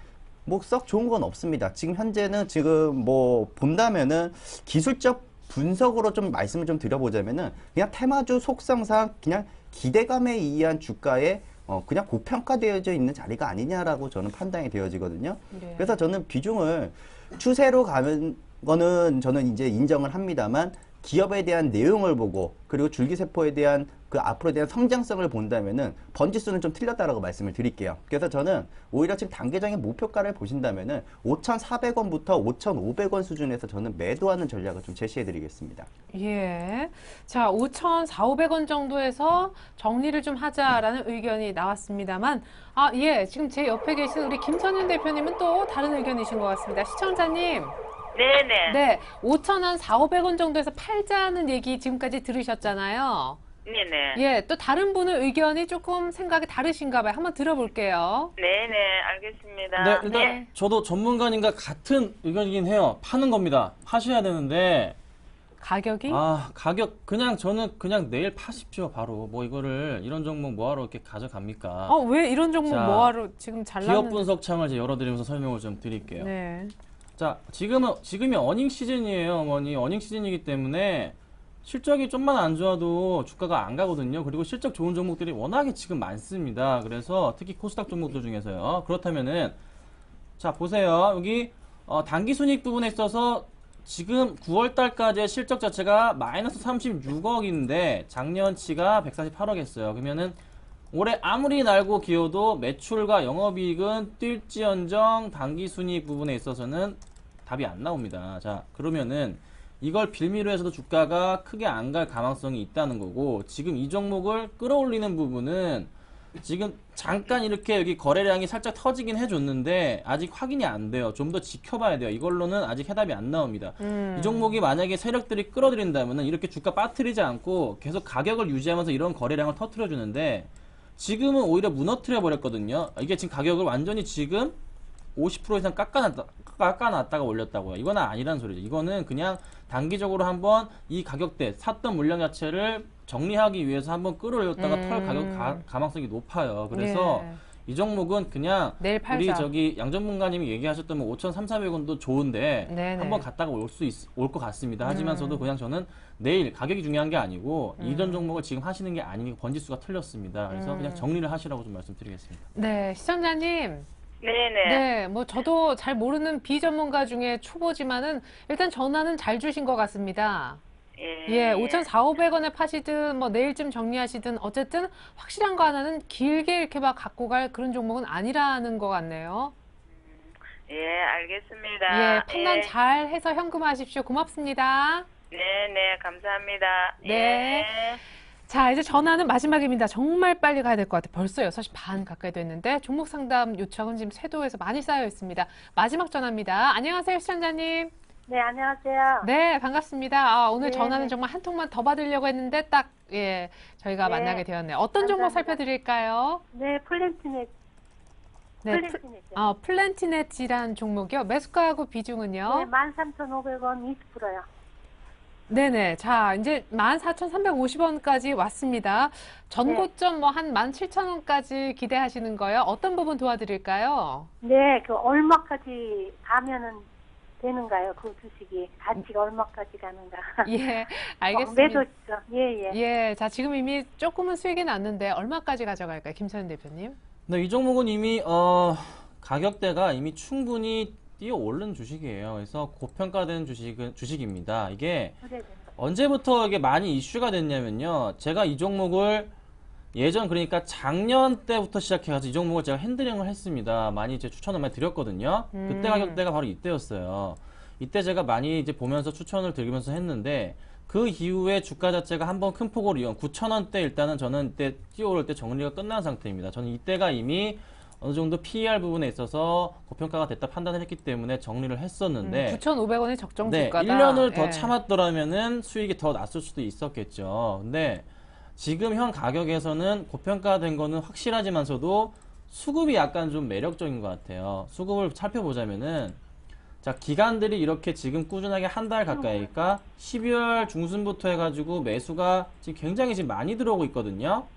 뭐 썩 좋은 건 없습니다. 지금 현재는 지금 뭐 본다면은 기술적 분석으로 좀 말씀을 좀 드려보자면은 그냥 테마주 속성상 그냥 기대감에 의한 주가에 그냥 고평가되어져 있는 자리가 아니냐라고 저는 판단이 되어지거든요. 네. 그래서 저는 비중을 추세로 가는 거는 저는 이제 인정을 합니다만 기업에 대한 내용을 보고 그리고 줄기세포에 대한 그 앞으로에 대한 성장성을 본다면은 번지수는 좀 틀렸다라고 말씀을 드릴게요. 그래서 저는 오히려 지금 단계적인 목표가를 보신다면은 5,400원부터 5,500원 수준에서 저는 매도하는 전략을 좀 제시해 드리겠습니다. 예. 자, 5,400원 정도에서 정리를 좀 하자라는 의견이 나왔습니다만, 예. 지금 제 옆에 계신 우리 김선윤 대표님은 또 다른 의견이신 것 같습니다. 시청자님. 네네. 네. 5,000원, 4,500원 정도에서 팔자는 얘기 지금까지 들으셨잖아요. 네네. 예. 또 다른 분의 의견이 조금 생각이 다르신가 봐요. 한번 들어볼게요. 네네. 알겠습니다. 네, 일단 저도 전문가님과 같은 의견이긴 해요. 파는 겁니다. 파셔야 되는데 가격이? 가격 저는 그냥 내일 파십시오. 바로 뭐 이거를 이런 종목 뭐하러 이렇게 가져갑니까? 왜 이런 종목 자, 뭐하러 지금 잘 기업 나왔는데. 분석 창을 이제 열어드리면서 설명을 좀 드릴게요. 네. 자, 지금이 어닝 시즌이에요, 어머니. 어닝 시즌이기 때문에 실적이 좀만 안 좋아도 주가가 안 가거든요. 그리고 실적 좋은 종목들이 워낙에 지금 많습니다. 그래서 특히 코스닥 종목들 중에서요. 그렇다면은 자, 보세요. 여기 단기 순이익 부분에 있어서 지금 9월 달까지의 실적 자체가 마이너스 36억인데 작년치가 148억 했어요. 그러면은 올해 아무리 날고 기어도 매출과 영업이익은 뛸지언정 단기 순이익 부분에 있어서는 답이 안 나옵니다. 자, 그러면은 이걸 빌미로 해서도 주가가 크게 안 갈 가능성이 있다는 거고, 지금 이 종목을 끌어올리는 부분은 지금 잠깐 이렇게 여기 거래량이 살짝 터지긴 해줬는데 아직 확인이 안 돼요. 좀 더 지켜봐야 돼요. 이걸로는 아직 해답이 안 나옵니다. 이 종목이 만약에 세력들이 끌어들인다면 이렇게 주가 빠뜨리지 않고 계속 가격을 유지하면서 이런 거래량을 터뜨려 주는데, 지금은 오히려 무너뜨려 버렸거든요. 이게 지금 가격을 완전히 지금 50% 이상 깎아놨다가 올렸다고요. 이건 아니란 소리죠. 이거는 그냥 단기적으로 한번 이 가격대 샀던 물량 자체를 정리하기 위해서 한번 끌어올렸다가 털 가격 가망성이 높아요. 그래서 예. 이 종목은 그냥 내일 팔자. 우리 저기 양 전문가님이 얘기하셨던 5,300~400원도 좋은데 네네. 한번 갔다가 올 것 같습니다. 하지만서도 그냥 저는 내일 가격이 중요한 게 아니고 이런 종목을 지금 하시는 게 아니고 번지수가 틀렸습니다. 그래서 그냥 정리를 하시라고 좀 말씀드리겠습니다. 네, 시청자님. 네네. 네, 뭐 저도 잘 모르는 비전문가 중에 초보지만은 일단 전화는 잘 주신 것 같습니다. 예, 5,400~500원에 파시든 뭐 내일쯤 정리하시든 어쨌든 확실한 거 하나는 길게 이렇게 막 갖고 갈 그런 종목은 아니라는 것 같네요. 예, 알겠습니다. 예, 판단 잘 해서 현금하십시오. 고맙습니다. 네네, 감사합니다. 네. 예. 자, 이제 전화는 마지막입니다. 정말 빨리 가야 될 것 같아요. 벌써 6시 반 가까이 됐는데 종목 상담 요청은 지금 세도에서 많이 쌓여 있습니다. 마지막 전화입니다. 안녕하세요, 시청자님. 네, 안녕하세요. 네, 반갑습니다. 오늘 네, 전화는 네. 정말 한 통만 더 받으려고 했는데 딱, 예, 저희가 네. 만나게 되었네요. 어떤 종목 감사합니다. 살펴드릴까요? 네, 플랜티넷. 네, 플랜티넷이요. 플랜티넷이란 종목이요. 매수가하고 네, 비중은요? 13,500원 20%요. 네네. 자, 이제 14,350원까지 왔습니다. 전고점 뭐 한 17,000원까지 기대하시는 거예요? 어떤 부분 도와드릴까요? 네, 그 얼마까지 가면은 되는가요? 그 주식이 가치가 얼마까지 가는가? 예, 알겠습니다. 매도시죠. 예, 예. 예, 자, 지금 이미 조금은 수익이 났는데 얼마까지 가져갈까요? 김선현 대표님? 네, 이 종목은 이미 가격대가 이미 충분히 뛰어 오른 주식이에요. 그래서 고평가된 주식입니다. 이게 네네. 언제부터 이게 많이 이슈가 됐냐면요. 제가 이 종목을 예전 그러니까 작년 때부터 시작해가지고 이 종목을 제가 핸들링을 했습니다. 많이 이제 추천을 많이 드렸거든요. 그때 가격대가 바로 이때였어요. 이때 제가 많이 이제 보면서 추천을 드리면서 했는데 그 이후에 주가 자체가 한번 큰 폭으로 9,000원대 일단은 저는 이때 뛰어오를 때 정리가 끝난 상태입니다. 저는 이때가 이미 어느 정도 PER 부분에 있어서 고평가가 됐다 판단을 했기 때문에 정리를 했었는데 9,500원이 적정 네, 주가다. 1년을 더 예. 참았더라면은 수익이 더 났을 수도 있었겠죠. 근데 지금 현 가격에서는 고평가된 거는 확실하지만서도 수급이 약간 좀 매력적인 것 같아요. 수급을 살펴보자면은 자, 기관들이 이렇게 지금 꾸준하게 한 달 가까이니까 12월 중순부터 해가지고 매수가 지금 굉장히 지금 많이 들어오고 있거든요.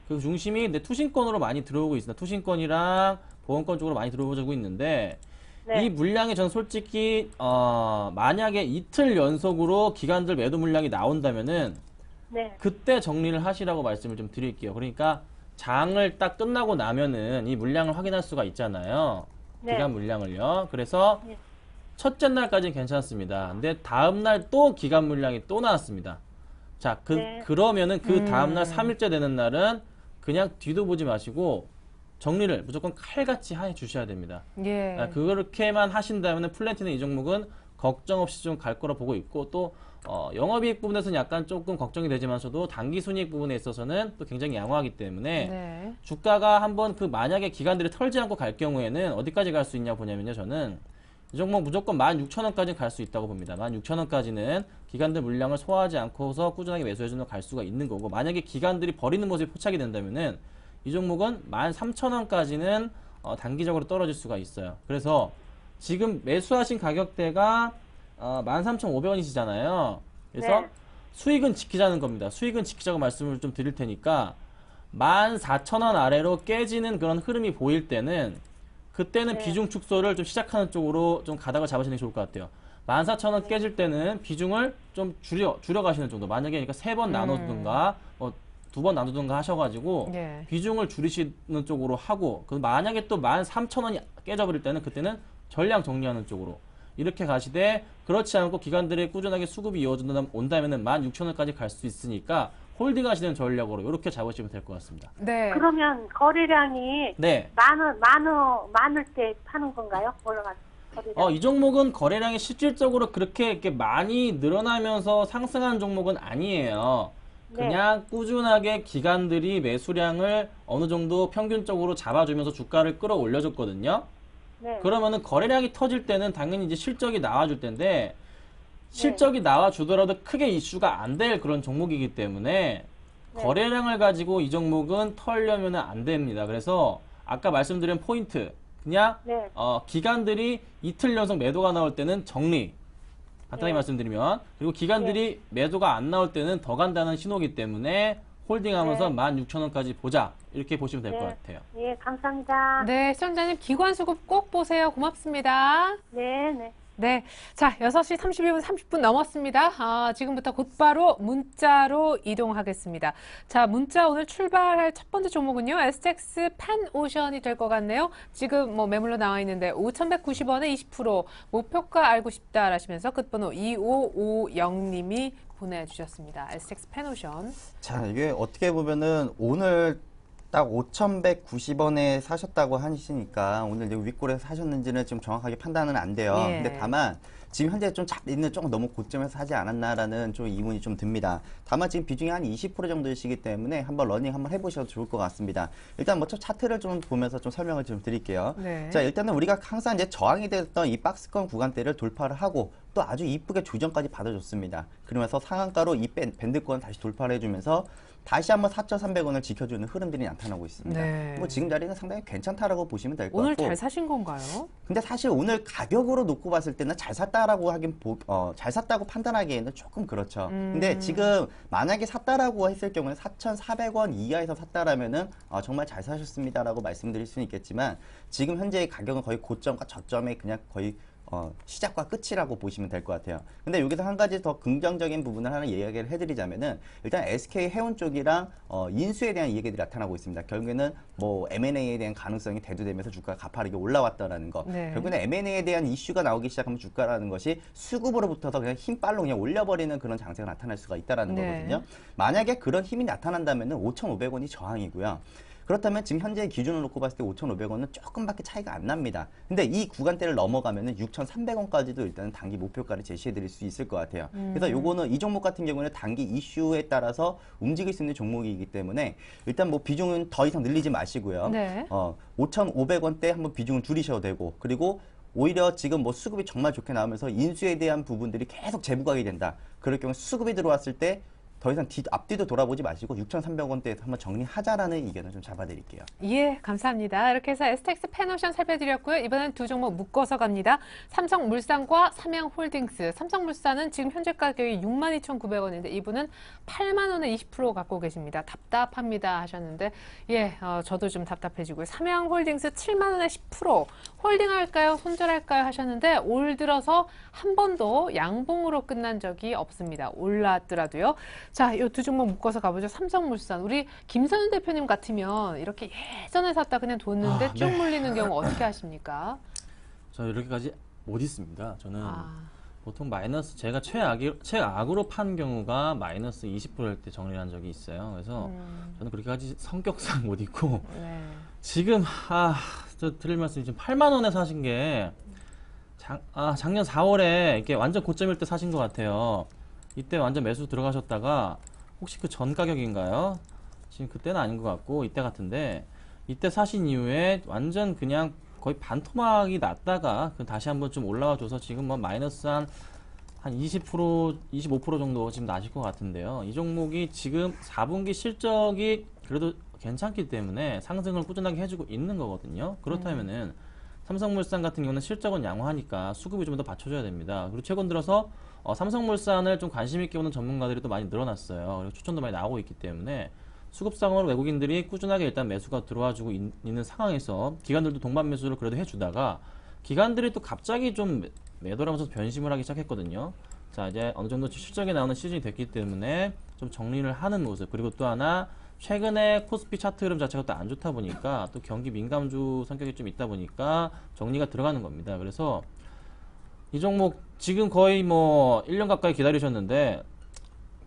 그 중심이 내 투신권으로 많이 들어오고 있습니다. 투신권이랑 보험권 쪽으로 많이 들어오고 있는데 네. 이 물량이 전 솔직히 만약에 이틀 연속으로 기관들 매도 물량이 나온다면은 네. 그때 정리를 하시라고 말씀을 좀 드릴게요. 그러니까 장을 딱 끝나고 나면은 이 물량을 확인할 수가 있잖아요. 네. 기관 물량을요. 그래서 네. 첫째 날까지는 괜찮습니다. 근데 다음 날 또 기관 물량이 또 나왔습니다. 자, 네. 그러면은 그 다음 날 3일째 되는 날은 그냥 뒤도 보지 마시고 정리를 무조건 칼같이 해 주셔야 됩니다. 예. 그렇게만 하신다면 플랜티는 이 종목은 걱정 없이 좀 갈 거라 보고 있고 또 영업이익 부분에서는 약간 조금 걱정이 되지만서도 단기순이익 부분에 있어서는 또 굉장히 양호하기 때문에 네. 주가가 한번 그 만약에 기관들이 털지 않고 갈 경우에는 어디까지 갈 수 있냐 보냐면요. 저는 이 종목 무조건 16,000원까지 갈 수 있다고 봅니다. 16,000원까지는 기관들 물량을 소화하지 않고서 꾸준하게 매수해주는 갈 수가 있는 거고 만약에 기관들이 버리는 모습이 포착이 된다면은 이 종목은 13,000원까지는 단기적으로 떨어질 수가 있어요. 그래서 지금 매수하신 가격대가 13,500원이시잖아요. 그래서 네. 수익은 지키자는 겁니다. 수익은 지키자고 말씀을 좀 드릴 테니까 14,000원 아래로 깨지는 그런 흐름이 보일 때는 그때는 네. 비중 축소를 좀 시작하는 쪽으로 좀 가닥을 잡으시는 게 좋을 것 같아요. 14,000원 깨질 때는 비중을 좀 줄여 가시는 정도. 만약에 그러니까 3번 나눠두든가 2번 나누든가 하셔가지고 예. 비중을 줄이시는 쪽으로 하고 만약에 또 13,000원이 깨져버릴 때는 그때는 전량 정리하는 쪽으로 이렇게 가시되 그렇지 않고 기관들의 꾸준하게 수급이 온다면은 16,000원까지 갈 수 있으니까 홀딩 하시는 전략으로 이렇게 잡으시면 될 것 같습니다. 네. 그러면 거래량이 네. 많을 때 파는 건가요? 거래량. 이 종목은 거래량이 실질적으로 그렇게 이렇게 많이 늘어나면서 상승한 종목은 아니에요. 네. 그냥 꾸준하게 기관들이 매수량을 어느 정도 평균적으로 잡아주면서 주가를 끌어올려줬거든요. 네. 그러면은 거래량이 터질 때는 당연히 이제 실적이 나와줄 텐데 실적이 나와주더라도 크게 이슈가 안 될 그런 종목이기 때문에 네. 거래량을 가지고 이 종목은 털려면 안 됩니다. 그래서 아까 말씀드린 포인트 그냥 네. 기관들이 이틀 연속 매도가 나올 때는 정리 간단히 네. 말씀드리면 그리고 기관들이 매도가 안 나올 때는 더 간다는 신호기 때문에 홀딩하면서 네. 16,000원까지 보자 이렇게 보시면 될 것 네. 같아요. 예, 감사합니다. 네, 시청자님 기관 수급 꼭 보세요. 고맙습니다. 네, 네. 네. 자, 6시 31분 30분 넘었습니다. 지금부터 곧바로 문자로 이동하겠습니다. 자, 문자 오늘 출발할 첫 번째 종목은요. STX 펜오션이 될 것 같네요. 지금 뭐 매물로 나와 있는데 5,190원에 20% 목표가 알고 싶다 하시면서 끝번호 2550님이 보내주셨습니다. STX 펜오션. 자, 이게 어떻게 보면은 오늘 딱 5,190원에 사셨다고 하시니까 오늘 윗골에서 사셨는지는 좀 정확하게 판단은 안 돼요. 예. 근데 다만 지금 현재 좀 잘 있는 조금 너무 고점에서 사지 않았나라는 좀 의문이 좀 듭니다. 다만 지금 비중이 한 20% 정도이시기 때문에 한번 러닝 한번 해보셔도 좋을 것 같습니다. 일단 뭐 차트를 좀 보면서 좀 설명을 좀 드릴게요. 네. 자, 일단은 우리가 항상 이제 저항이 됐던 이 박스권 구간대를 돌파를 하고 또 아주 이쁘게 조정까지 받아줬습니다. 그러면서 상한가로 이 밴드권 다시 돌파를 해주면서 다시 한번 4,300원을 지켜주는 흐름들이 나타나고 있습니다. 네. 뭐 지금 자리는 상당히 괜찮다라고 보시면 될 것 오늘 같고. 잘 사신 건가요? 근데 사실 오늘 가격으로 놓고 봤을 때는 잘 샀다라고 잘 샀다고 판단하기에는 조금 그렇죠. 근데 지금 만약에 샀다라고 했을 경우는 4,400원 이하에서 샀다라면은 정말 잘 사셨습니다라고 말씀드릴 수는 있겠지만 지금 현재의 가격은 거의 고점과 저점에 그냥 거의 시작과 끝이라고 보시면 될 것 같아요. 근데 여기서 한 가지 더 긍정적인 부분을 하나 이야기를 해드리자면은 일단 SK 해운 쪽이랑 인수에 대한 이야기들이 나타나고 있습니다. 결국에는 뭐 M&A에 대한 가능성이 대두되면서 주가가 가파르게 올라왔다라는 거. 네. 결국에는 M&A에 대한 이슈가 나오기 시작하면 주가라는 것이 수급으로부터서 그냥 힘빨로 그냥 올려버리는 그런 장세가 나타날 수가 있다라는 네. 거거든요. 만약에 그런 힘이 나타난다면은 5,500원이 저항이고요. 그렇다면 지금 현재 기준을 놓고 봤을 때 5,500원은 조금밖에 차이가 안 납니다. 근데 이 구간대를 넘어가면은 6,300원까지도 일단 단기 목표가를 제시해 드릴 수 있을 것 같아요. 그래서 요거는 이 종목 같은 경우는 단기 이슈에 따라서 움직일 수 있는 종목이기 때문에 일단 뭐 비중은 더 이상 늘리지 마시고요. 네. 5,500원대 한번 비중을 줄이셔도 되고, 그리고 오히려 지금 뭐 수급이 정말 좋게 나오면서 인수에 대한 부분들이 계속 재부각이 된다. 그럴 경우 수급이 들어왔을 때 더 이상 앞뒤도 돌아보지 마시고 6,300원대에서 한번 정리하자라는 의견을 좀 잡아드릴게요. 예, 감사합니다. 이렇게 해서 STX 펜옵션 살펴드렸고요. 이번엔 두 종목 묶어서 갑니다. 삼성물산과 삼양홀딩스. 삼성물산은 지금 현재 가격이 62,900원인데 이분은 8만 원에 20% 갖고 계십니다. 답답합니다 하셨는데 예, 저도 좀 답답해지고요. 삼양홀딩스 7만 원에 10% 홀딩할까요? 손절할까요? 하셨는데 올 들어서 한 번도 양봉으로 끝난 적이 없습니다. 올랐더라도요. 자, 이 두 종목 묶어서 가보죠. 삼성물산. 우리 김선우 대표님 같으면 이렇게 예전에 샀다 그냥 뒀는데 쭉 네. 물리는 경우 어떻게 하십니까? 저 이렇게까지 못 있습니다. 저는 아, 보통 마이너스 제가 최악으로 판 경우가 마이너스 20%일 때 정리를 한 적이 있어요. 그래서 저는 그렇게까지 성격상 못 있고 네. 지금 저 드릴 말씀이 지금 8만 원에 사신 게 작년 4월에 이게 완전 고점일 때 사신 것 같아요. 이때 완전 매수 들어가셨다가 혹시 그 전 가격인가요? 지금 그때는 아닌 것 같고 이때 같은데 이때 사신 이후에 완전 그냥 거의 반토막이 났다가 다시 한번 좀 올라와줘서 지금 뭐 마이너스 한 20%, 25% 정도 지금 나실 것 같은데요. 이 종목이 지금 4분기 실적이 그래도 괜찮기 때문에 상승을 꾸준하게 해주고 있는 거거든요. 그렇다면은 삼성물산 같은 경우는 실적은 양호하니까 수급이 좀 더 받쳐줘야 됩니다. 그리고 최근 들어서 삼성물산을 좀 관심 있게 보는 전문가들이 또 많이 늘어났어요. 그리고 추천도 많이 나오고 있기 때문에 수급상으로 외국인들이 꾸준하게 일단 매수가 들어와주고 있는 상황에서 기관들도 동반 매수를 그래도 해주다가 기관들이 또 갑자기 좀 매도하면서 변심을 하기 시작했거든요. 자, 이제 어느 정도 실적이 나오는 시즌이 됐기 때문에 좀 정리를 하는 모습. 그리고 또 하나 최근에 코스피 차트 흐름 자체가 또 안 좋다 보니까 또 경기 민감주 성격이 좀 있다 보니까 정리가 들어가는 겁니다. 그래서 이 종목 지금 거의 뭐 1년 가까이 기다리셨는데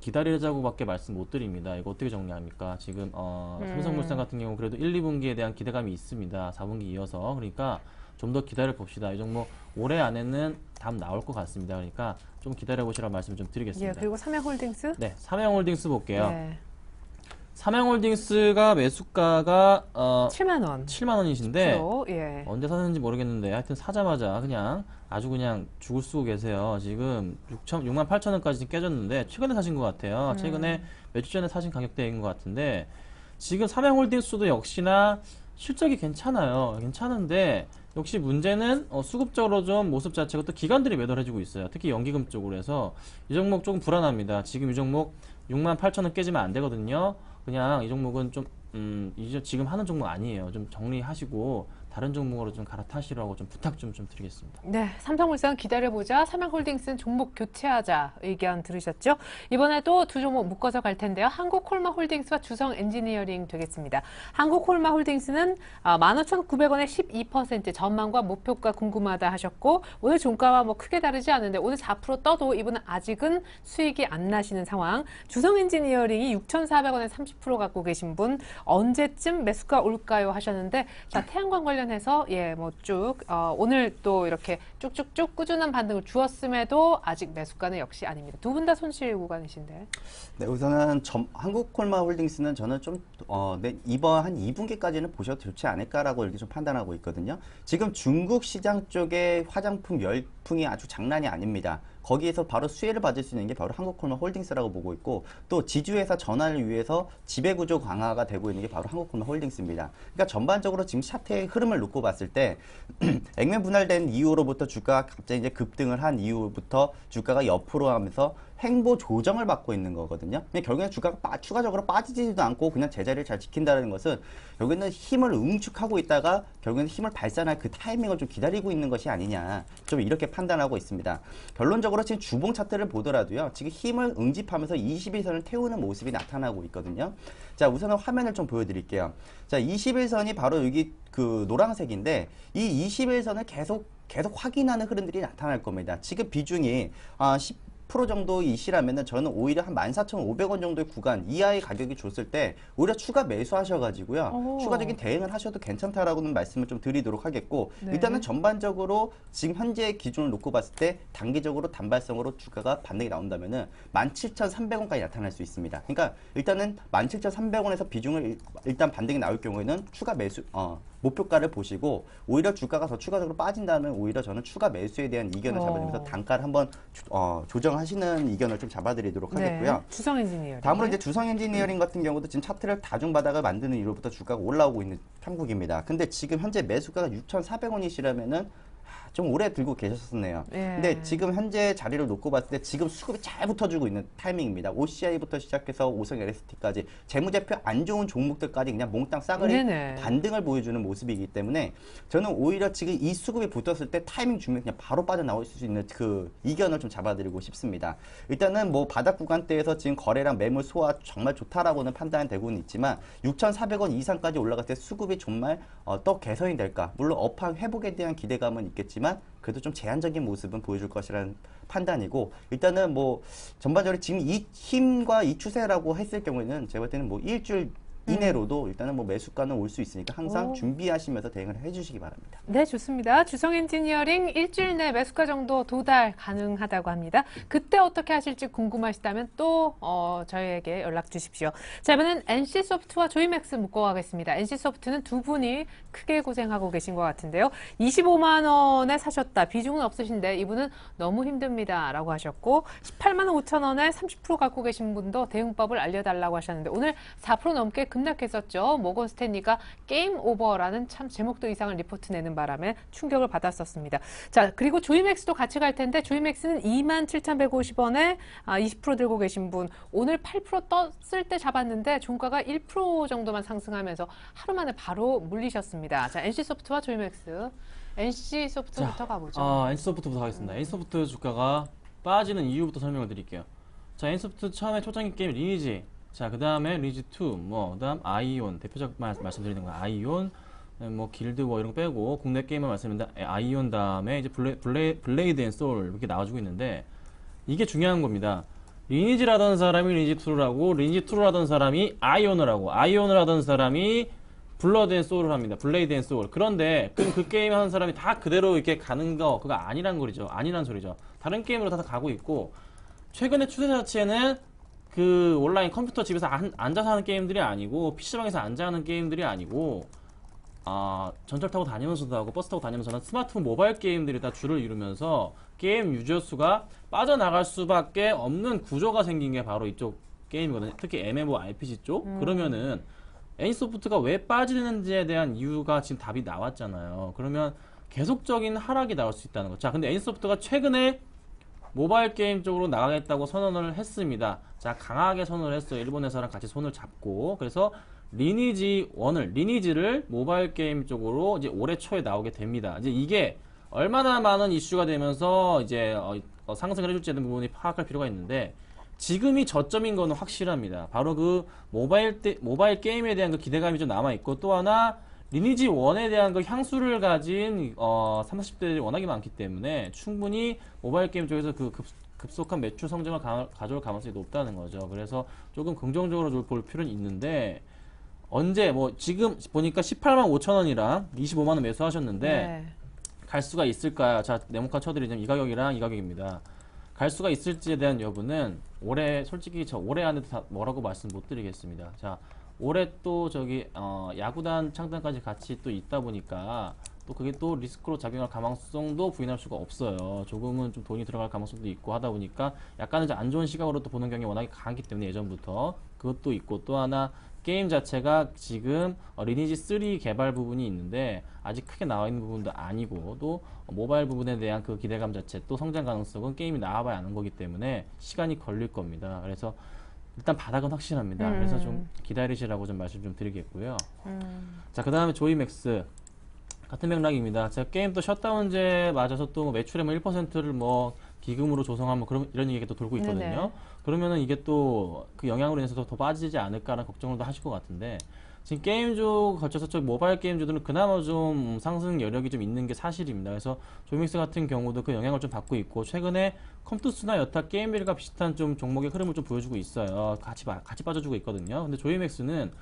기다리자고밖에 말씀 못 드립니다. 이거 어떻게 정리합니까? 지금 삼성물산 같은 경우 그래도 1, 2분기에 대한 기대감이 있습니다. 4분기 이어서. 그러니까 좀 더 기다려 봅시다. 이 종목 올해 안에는 답 나올 것 같습니다. 그러니까 좀 기다려 보시라는 말씀 좀 드리겠습니다. 예, 그리고 삼양홀딩스? 네, 삼양홀딩스 볼게요. 네. 삼양홀딩스가 매수가가 7만 원. 7만 원이신데 예. 언제 사는지 모르겠는데 하여튼 사자마자 그냥 아주 그냥 죽을 쓰고 계세요. 지금 6만 8천 원까지 깨졌는데 최근에 사신 것 같아요. 최근에 며칠 전에 사신 가격대인 것 같은데 지금 삼양홀딩스도 역시나 실적이 괜찮아요. 괜찮은데 역시 문제는 수급적으로 좀 모습 자체가 또 기관들이 매도를 해주고 있어요. 특히 연기금 쪽으로 해서 이 종목 조금 불안합니다. 지금 이 종목 6만 8천 원 깨지면 안 되거든요. 그냥 이 종목은 좀 이제 지금 하는 종목 아니에요. 좀 정리하시고 다른 종목으로 좀 갈아타시라고 좀 부탁 좀 드리겠습니다. 네, 삼성물산 기다려보자. 삼양홀딩스는 종목 교체하자 의견 들으셨죠? 이번에도 두 종목 묶어서 갈 텐데요. 한국콜마홀딩스와 주성엔지니어링 되겠습니다. 한국콜마홀딩스는 15,900원에 12% 전망과 목표가 궁금하다 하셨고 오늘 종가와 뭐 크게 다르지 않은데 오늘 4% 떠도 이분은 아직은 수익이 안 나시는 상황. 주성엔지니어링이 6,400원에 30% 갖고 계신 분 언제쯤 매수가 올까요 하셨는데 자, 태양광 관련해서 예, 뭐 쭉 오늘 또 이렇게 쭉쭉쭉 꾸준한 반등을 주었음에도 아직 매수가는 역시 아닙니다. 두 분 다 손실 구간이신데. 네, 우선은 한국콜마홀딩스는 저는 좀 이번 한 2분기까지는 보셔도 좋지 않을까라고 이렇게 좀 판단하고 있거든요. 지금 중국 시장 쪽에 화장품 열풍이 아주 장난이 아닙니다. 거기에서 바로 수혜를 받을 수 있는 게 바로 한국콜마홀딩스라고 보고 있고 또 지주회사 전환을 위해서 지배구조 강화가 되고 있는 게 바로 한국콜마홀딩스입니다. 그러니까 전반적으로 지금 차트의 흐름을 놓고 봤을 때 액면 분할된 이후로부터 주가가 갑자기 이제 급등을 한 이후부터 주가가 옆으로 하면서 행보 조정을 받고 있는 거거든요. 결국에는 주가가 추가적으로 빠지지도 않고 그냥 제자리를 잘 지킨다는 것은 여기는 힘을 응축하고 있다가 결국에는 힘을 발산할 그 타이밍을 좀 기다리고 있는 것이 아니냐, 좀 이렇게 판단하고 있습니다. 결론적으로 지금 주봉 차트를 보더라도요, 지금 힘을 응집하면서 21선을 태우는 모습이 나타나고 있거든요. 자, 우선은 화면을 좀 보여드릴게요. 자, 21선이 바로 여기 그 노란색인데, 이 21선을 계속 확인하는 흐름들이 나타날 겁니다. 지금 비중이 10% 정도이시라면은 저는 오히려 한 14,500원 정도의 구간 이하의 가격이 줬을 때 오히려 추가 매수하셔가지고요, 추가적인 대응을 하셔도 괜찮다라고는 말씀을 좀 드리도록 하겠고, 네. 일단은 전반적으로 지금 현재의 기준을 놓고 봤을 때 단기적으로 단발성으로 주가가 반등이 나온다면은 17,300원까지 나타날 수 있습니다. 그러니까 일단은 17,300원에서 비중을 일단 반등이 나올 경우에는 추가 매수 목표가를 보시고, 오히려 주가가 더 추가적으로 빠진다면 오히려 저는 추가 매수에 대한 이견을 잡아드리면서 단가를 한번 조정하시는 이견을 좀 잡아드리도록 하겠고요. 네. 주성 엔지니어링. 다음으로 이제 주성 엔지니어링 같은 경우도 지금 차트를 다중바닥을 만드는 이후부터 주가가 올라오고 있는 형국입니다. 근데 지금 현재 매수가가 6,400원이시라면은 좀 오래 들고 계셨었네요. 예. 근데 지금 현재 자리를 놓고 봤을 때 지금 수급이 잘 붙어주고 있는 타이밍입니다. OCI부터 시작해서 오성 LST까지 재무제표 안 좋은 종목들까지 그냥 몽땅 싸그리 네네. 반등을 보여주는 모습이기 때문에 저는 오히려 지금 이 수급이 붙었을 때 타이밍 주면 그냥 바로 빠져나올 수 있는 그 이견을 좀 잡아드리고 싶습니다. 일단은 뭐 바닥 구간대에서 지금 거래량 매물 소화 정말 좋다라고는 판단되고는 있지만 6,400원 이상까지 올라갈 때 수급이 정말 또 개선이 될까? 물론 업황 회복에 대한 기대감은 있겠지만 그래도 좀 제한적인 모습은 보여줄 것이라는 판단이고, 일단은 뭐 전반적으로 지금 이 힘과 이 추세라고 했을 경우에는 제가 볼 때는 뭐 일주일 이내로도 일단은 뭐 매수가는 올 수 있으니까 항상 준비하시면서 대응을 해주시기 바랍니다. 네, 좋습니다. 주성 엔지니어링 일주일 내 매수가 정도 도달 가능하다고 합니다. 그때 어떻게 하실지 궁금하시다면 또 저희에게 연락 주십시오. 자, 이번엔 NC소프트와 조이맥스 묶어가겠습니다. NC소프트는 두 분이 크게 고생하고 계신 것 같은데요. 25만 원에 사셨다. 비중은 없으신데 이분은 너무 힘듭니다. 라고 하셨고, 18만 5천 원에 30% 갖고 계신 분도 대응법을 알려달라고 하셨는데 오늘 4% 넘게 급락했었죠. 모건 스탠리가 게임 오버라는 참 제목도 이상한 리포트 내는 바람에 충격을 받았었습니다. 자, 그리고 조이맥스도 같이 갈 텐데 조이맥스는 27,150원에 20% 들고 계신 분, 오늘 8% 떴을 때 잡았는데 종가가 1% 정도만 상승하면서 하루 만에 바로 물리셨습니다. 자, NC소프트와 조이맥스. NC소프트부터 가보죠. NC소프트부터 하겠습니다. NC소프트 주가가 빠지는 이유부터 설명을 드릴게요. 자, NC소프트 처음에 초창기 게임 리니지, 자, 그 다음에 리니지2, 그 다음 아이온, 대표적 말씀드리는 거 아이온, 뭐 길드 뭐 이런 거 빼고 국내 게임을 말씀드리는데 아이온 다음에 이제 블레이드 앤 소울 이렇게 나와주고 있는데, 이게 중요한 겁니다. 리니지를 하던 사람이 리니지2를 하고, 리니지2를 하던 사람이 아이온을 하고, 아이온을 하던 사람이 블러드 앤 소울을 합니다. 블레이드 앤 소울. 그런데 그 게임 하는 사람이 다 그대로 이렇게 가는 거, 그거 아니란 거죠. 아니란 소리죠. 다른 게임으로 다 가고 있고, 최근의 추세 자체는 그 온라인 컴퓨터 집에서 앉아서 하는 게임들이 아니고, PC방에서 앉아 하는 게임들이 아니고, 전철 타고 다니면서도 하고 버스 타고 다니면서는 스마트폰 모바일 게임들이 다 주를 이루면서 게임 유저 수가 빠져나갈 수밖에 없는 구조가 생긴 게 바로 이쪽 게임이거든요. 특히 MMORPG 쪽. 그러면은 NC소프트가 왜 빠지는지에 대한 이유가 지금 답이 나왔잖아요. 그러면 계속적인 하락이 나올 수 있다는 거죠. 자, 근데 NC소프트가 최근에 모바일 게임 쪽으로 나가겠다고 선언을 했습니다. 자, 강하게 선언을 했어요. 일본 회사랑 같이 손을 잡고. 그래서 리니지를 모바일 게임 쪽으로 이제 올해 초에 나오게 됩니다. 이제 이게 얼마나 많은 이슈가 되면서 이제 상승을 해줄지 되는 부분이 파악할 필요가 있는데, 지금이 저점인 거는 확실합니다. 바로 그 모바일 게임에 대한 그 기대감이 좀 남아있고, 또 하나 리니지 1에 대한 그 향수를 가진 30대들이 워낙에 많기 때문에 충분히 모바일 게임 쪽에서 그 급속한 매출 성장을 가져올 가능성이 높다는 거죠. 그래서 조금 긍정적으로 볼 필요는 있는데, 언제 뭐 지금 보니까 18만 5천 원이랑 25만 원 매수하셨는데 네. 갈 수가 있을까요? 자, 네모칸 쳐드리자면 이 가격이랑 이 가격입니다. 갈 수가 있을지에 대한 여부는 올해 솔직히 저 올해 안에 다 뭐라고 말씀 못 드리겠습니다. 자, 올해 또 저기 야구단 창단까지 같이 또 있다 보니까 또 그게 또 리스크로 작용할 가망성도 부인할 수가 없어요. 조금은 좀 돈이 들어갈 가망성도 있고 하다 보니까 약간은 이제 안 좋은 시각으로 또 보는 경향이 워낙에 강하기 때문에 예전부터 그것도 있고, 또 하나 게임 자체가 지금 리니지 3 개발 부분이 있는데 아직 크게 나와 있는 부분도 아니고, 또 모바일 부분에 대한 그 기대감 자체, 또 성장 가능성은 게임이 나와봐야 아는 거기 때문에 시간이 걸릴 겁니다. 그래서 일단 바닥은 확실합니다. 그래서 좀 기다리시라고 좀 말씀 좀 드리겠고요. 자, 그 다음에 조이맥스 같은 맥락입니다. 제가 게임 또 셧다운제 맞아서 또 매출의 뭐 1%를 뭐 기금으로 조성하면 그런 이런 얘기가 또 돌고 있거든요. 네네. 그러면은 이게 또 그 영향으로 인해서 더 빠지지 않을까라는 걱정을 또 하실 것 같은데, 지금 게임주 걸쳐서 저 모바일 게임주들은 그나마 좀 상승 여력이 좀 있는 게 사실입니다. 그래서 조이맥스 같은 경우도 그 영향을 좀 받고 있고, 최근에 컴투스나 여타 게임빌과 비슷한 좀 종목의 흐름을 좀 보여주고 있어요. 같이 빠져주고 있거든요. 근데 조이맥스는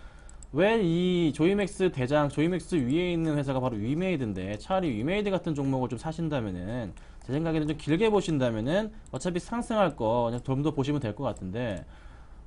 왜 이 조이맥스 대장, 조이맥스 위에 있는 회사가 바로 위메이드인데, 차라리 위메이드 같은 종목을 좀 사신다면은, 제 생각에는 좀 길게 보신다면은 어차피 상승할 거 그냥 좀 더 보시면 될 것 같은데,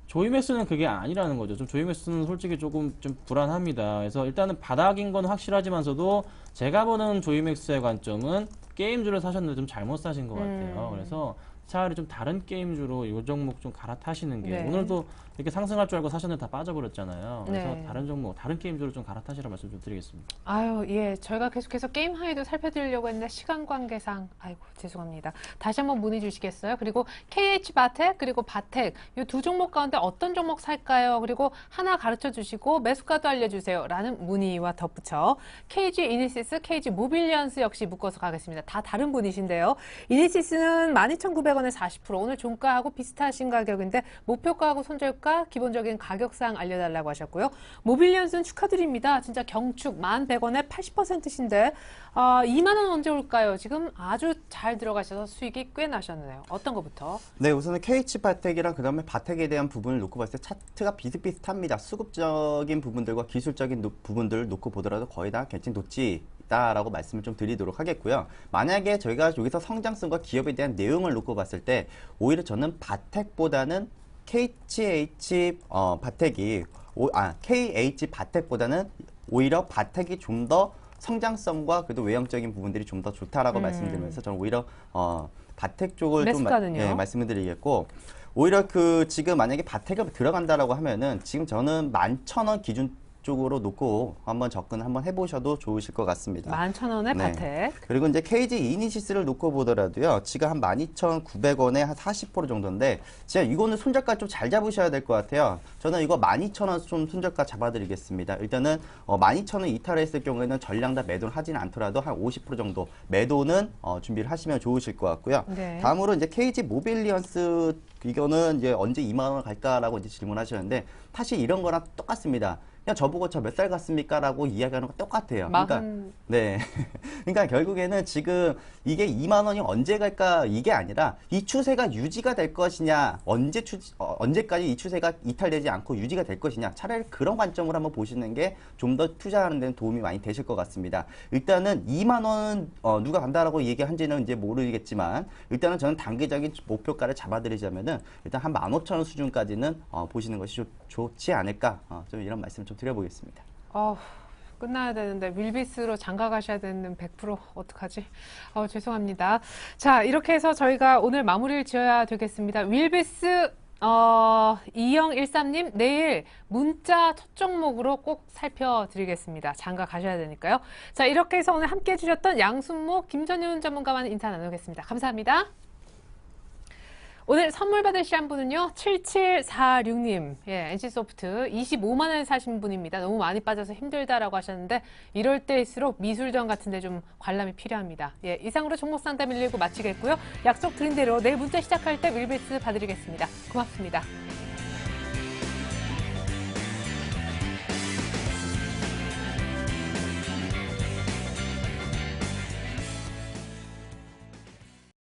조이맥스는 그게 아니라는 거죠. 좀 조이맥스는 솔직히 조금 좀 불안합니다. 그래서 일단은 바닥인 건 확실하지만서도 제가 보는 조이맥스의 관점은 게임주를 사셨는데 좀 잘못 사신 것 같아요. 그래서 차라리 좀 다른 게임주로 이 종목 좀 갈아타시는 게, 네. 오늘도 이렇게 상승할 줄 알고 사셨는데 다 빠져버렸잖아요. 그래서 네. 다른 종목, 다른 게임주로 좀 갈아타시라는 말씀 좀 드리겠습니다. 아유, 예. 저희가 계속해서 게임 하이도 살펴드리려고 했는데 시간 관계상 아이고 죄송합니다. 다시 한번 문의 주시겠어요? 그리고 KH바텍 그리고 바텍 이 두 종목 가운데 어떤 종목 살까요? 그리고 하나 가르쳐 주시고 매수가도 알려주세요. 라는 문의와 덧붙여 KG 이니시스, KG 모빌리언스 역시 묶어서 가겠습니다. 다 다른 분이신데요. 이니시스는 12,900원에 40%, 오늘 종가하고 비슷하신 가격인데 목표가하고 손절가 기본적인 가격상 알려달라고 하셨고요. 모빌리언스는 축하드립니다. 진짜 경축 1,100원에 80%신데 2만 원 언제 올까요? 지금 아주 잘 들어가셔서 수익이 꽤 나셨네요. 어떤 것부터? 네, 우선은 KH바텍이랑 그 다음에 바텍에 대한 부분을 놓고 봤을 때 차트가 비슷비슷합니다. 수급적인 부분들과 기술적인 부분들을 놓고 보더라도 거의 다 괜찮 높지다라고 말씀을 좀 드리도록 하겠고요. 만약에 저희가 여기서 성장성과 기업에 대한 내용을 놓고 봤을 때 오히려 저는 바텍보다는 KH 바텍보다는 오히려 바텍이 좀 더 성장성과 그래도 외형적인 부분들이 좀 더 좋다라고 말씀드리면서 저는 오히려 바텍 쪽을 좀 말씀을 드리겠고, 오히려 그 지금 만약에 바텍을 들어간다라고 하면은 지금 저는 11,000원 기준 쪽으로 놓고 한번 접근을 한번 해보셔도 좋으실 것 같습니다. 11,000원에 네. 바텍. 그리고 이제 KG 이니시스를 놓고 보더라도요, 지금 한 12,900원에 한 40% 정도인데, 진짜 이거는 손절가 좀 잘 잡으셔야 될 것 같아요. 저는 이거 12,000원 좀 손절가 잡아드리겠습니다. 일단은 12,000원 이탈했을 경우에는 전량 다 매도를 하지는 않더라도 한 50% 정도 매도는 준비를 하시면 좋으실 것 같고요. 네. 다음으로 이제 KG 모빌리언스, 이거는 이제 언제 2만 원을 갈까라고 이제 질문하셨는데, 사실 이런 거랑 똑같습니다. 그냥 저보고 저 몇 살 같습니까? 라고 이야기하는 거 똑같아요. 그러니까, 네. 그러니까 결국에는 지금 이게 2만 원이 언제 갈까? 이게 아니라 이 추세가 유지가 될 것이냐, 언제까지 이 추세가 이탈되지 않고 유지가 될 것이냐, 차라리 그런 관점으로 한번 보시는 게 좀 더 투자하는 데는 도움이 많이 되실 것 같습니다. 일단은 2만 원 누가 간다라고 얘기한지는 이제 모르겠지만, 일단은 저는 단기적인 목표가를 잡아드리자면은 일단 한 15,000원 수준까지는 보시는 것이 좋지 않을까, 좀 이런 말씀 좀 드려보겠습니다. 끝나야 되는데 윌비스로 장가 가셔야 되는 100% 어떡하지? 죄송합니다. 자, 이렇게 해서 저희가 오늘 마무리를 지어야 되겠습니다. 윌비스 2013님 내일 문자 첫 종목으로 꼭 살펴드리겠습니다. 장가 가셔야 되니까요. 자, 이렇게 해서 오늘 함께해 주셨던 양순모, 김전윤 전문가와 인사 나누겠습니다. 감사합니다. 오늘 선물 받으실 한 분은요, 7746님, NC소프트 25만 원에 사신 분입니다. 너무 많이 빠져서 힘들다라고 하셨는데, 이럴 때일수록 미술전 같은데 좀 관람이 필요합니다. 이상으로 종목 상담 119 마치겠고요. 약속 드린 대로 내일 문자 시작할 때 윌비스 봐드리겠습니다. 고맙습니다.